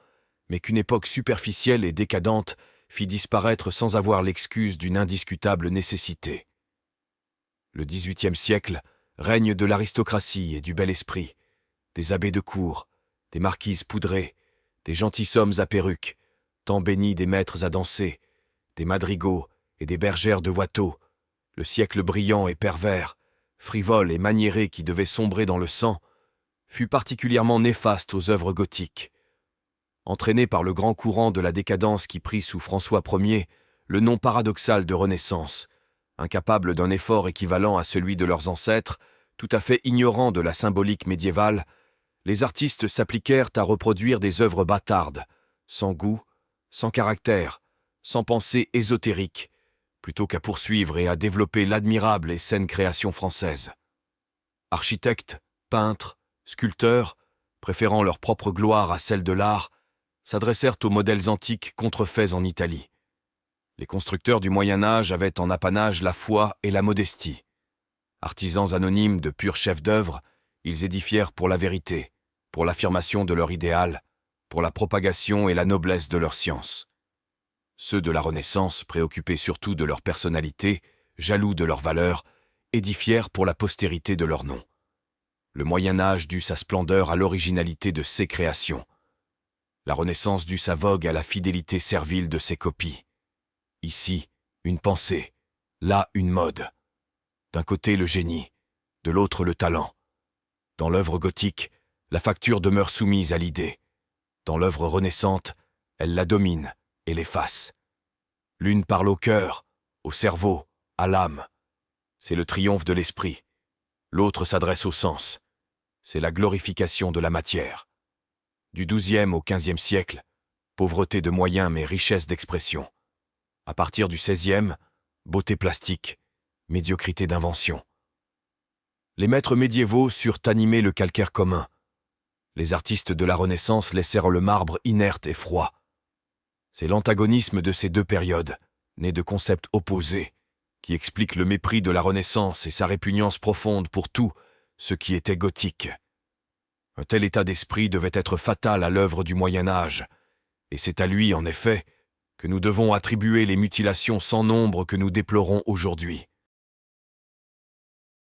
mais qu'une époque superficielle et décadente fit disparaître sans avoir l'excuse d'une indiscutable nécessité. Le XVIIIe siècle règne de l'aristocratie et du bel esprit, des abbés de cour, des marquises poudrées, des gentilshommes à perruques, temps bénis des maîtres à danser, des madrigaux et des bergères de Watteau, le siècle brillant et pervers, frivole et maniéré qui devait sombrer dans le sang, fut particulièrement néfaste aux œuvres gothiques. Entraîné par le grand courant de la décadence qui prit sous François Ier le nom paradoxal de Renaissance, incapables d'un effort équivalent à celui de leurs ancêtres, tout à fait ignorants de la symbolique médiévale, les artistes s'appliquèrent à reproduire des œuvres bâtardes, sans goût, sans caractère, sans pensée ésotérique, plutôt qu'à poursuivre et à développer l'admirable et saine création française. Architectes, peintres, sculpteurs, préférant leur propre gloire à celle de l'art, s'adressèrent aux modèles antiques contrefaits en Italie. Les constructeurs du Moyen-Âge avaient en apanage la foi et la modestie. Artisans anonymes de purs chefs-d'œuvre, ils édifièrent pour la vérité, pour l'affirmation de leur idéal, pour la propagation et la noblesse de leur science. Ceux de la Renaissance, préoccupés surtout de leur personnalité, jaloux de leur valeur, édifièrent pour la postérité de leur nom. Le Moyen-Âge dut sa splendeur à l'originalité de ses créations. La Renaissance dut sa vogue à la fidélité servile de ses copies. Ici, une pensée, là, une mode. D'un côté, le génie, de l'autre, le talent. Dans l'œuvre gothique, la facture demeure soumise à l'idée. Dans l'œuvre renaissante, elle la domine et l'efface. L'une parle au cœur, au cerveau, à l'âme. C'est le triomphe de l'esprit. L'autre s'adresse au sens. C'est la glorification de la matière. Du XIIe au XVe siècle, pauvreté de moyens mais richesse d'expression. À partir du XVIe, beauté plastique, médiocrité d'invention. Les maîtres médiévaux surent animer le calcaire commun. Les artistes de la Renaissance laissèrent le marbre inerte et froid. C'est l'antagonisme de ces deux périodes, né de concepts opposés, qui explique le mépris de la Renaissance et sa répugnance profonde pour tout ce qui était gothique. Un tel état d'esprit devait être fatal à l'œuvre du Moyen-Âge, et c'est à lui, en effet, que nous devons attribuer les mutilations sans nombre que nous déplorons aujourd'hui.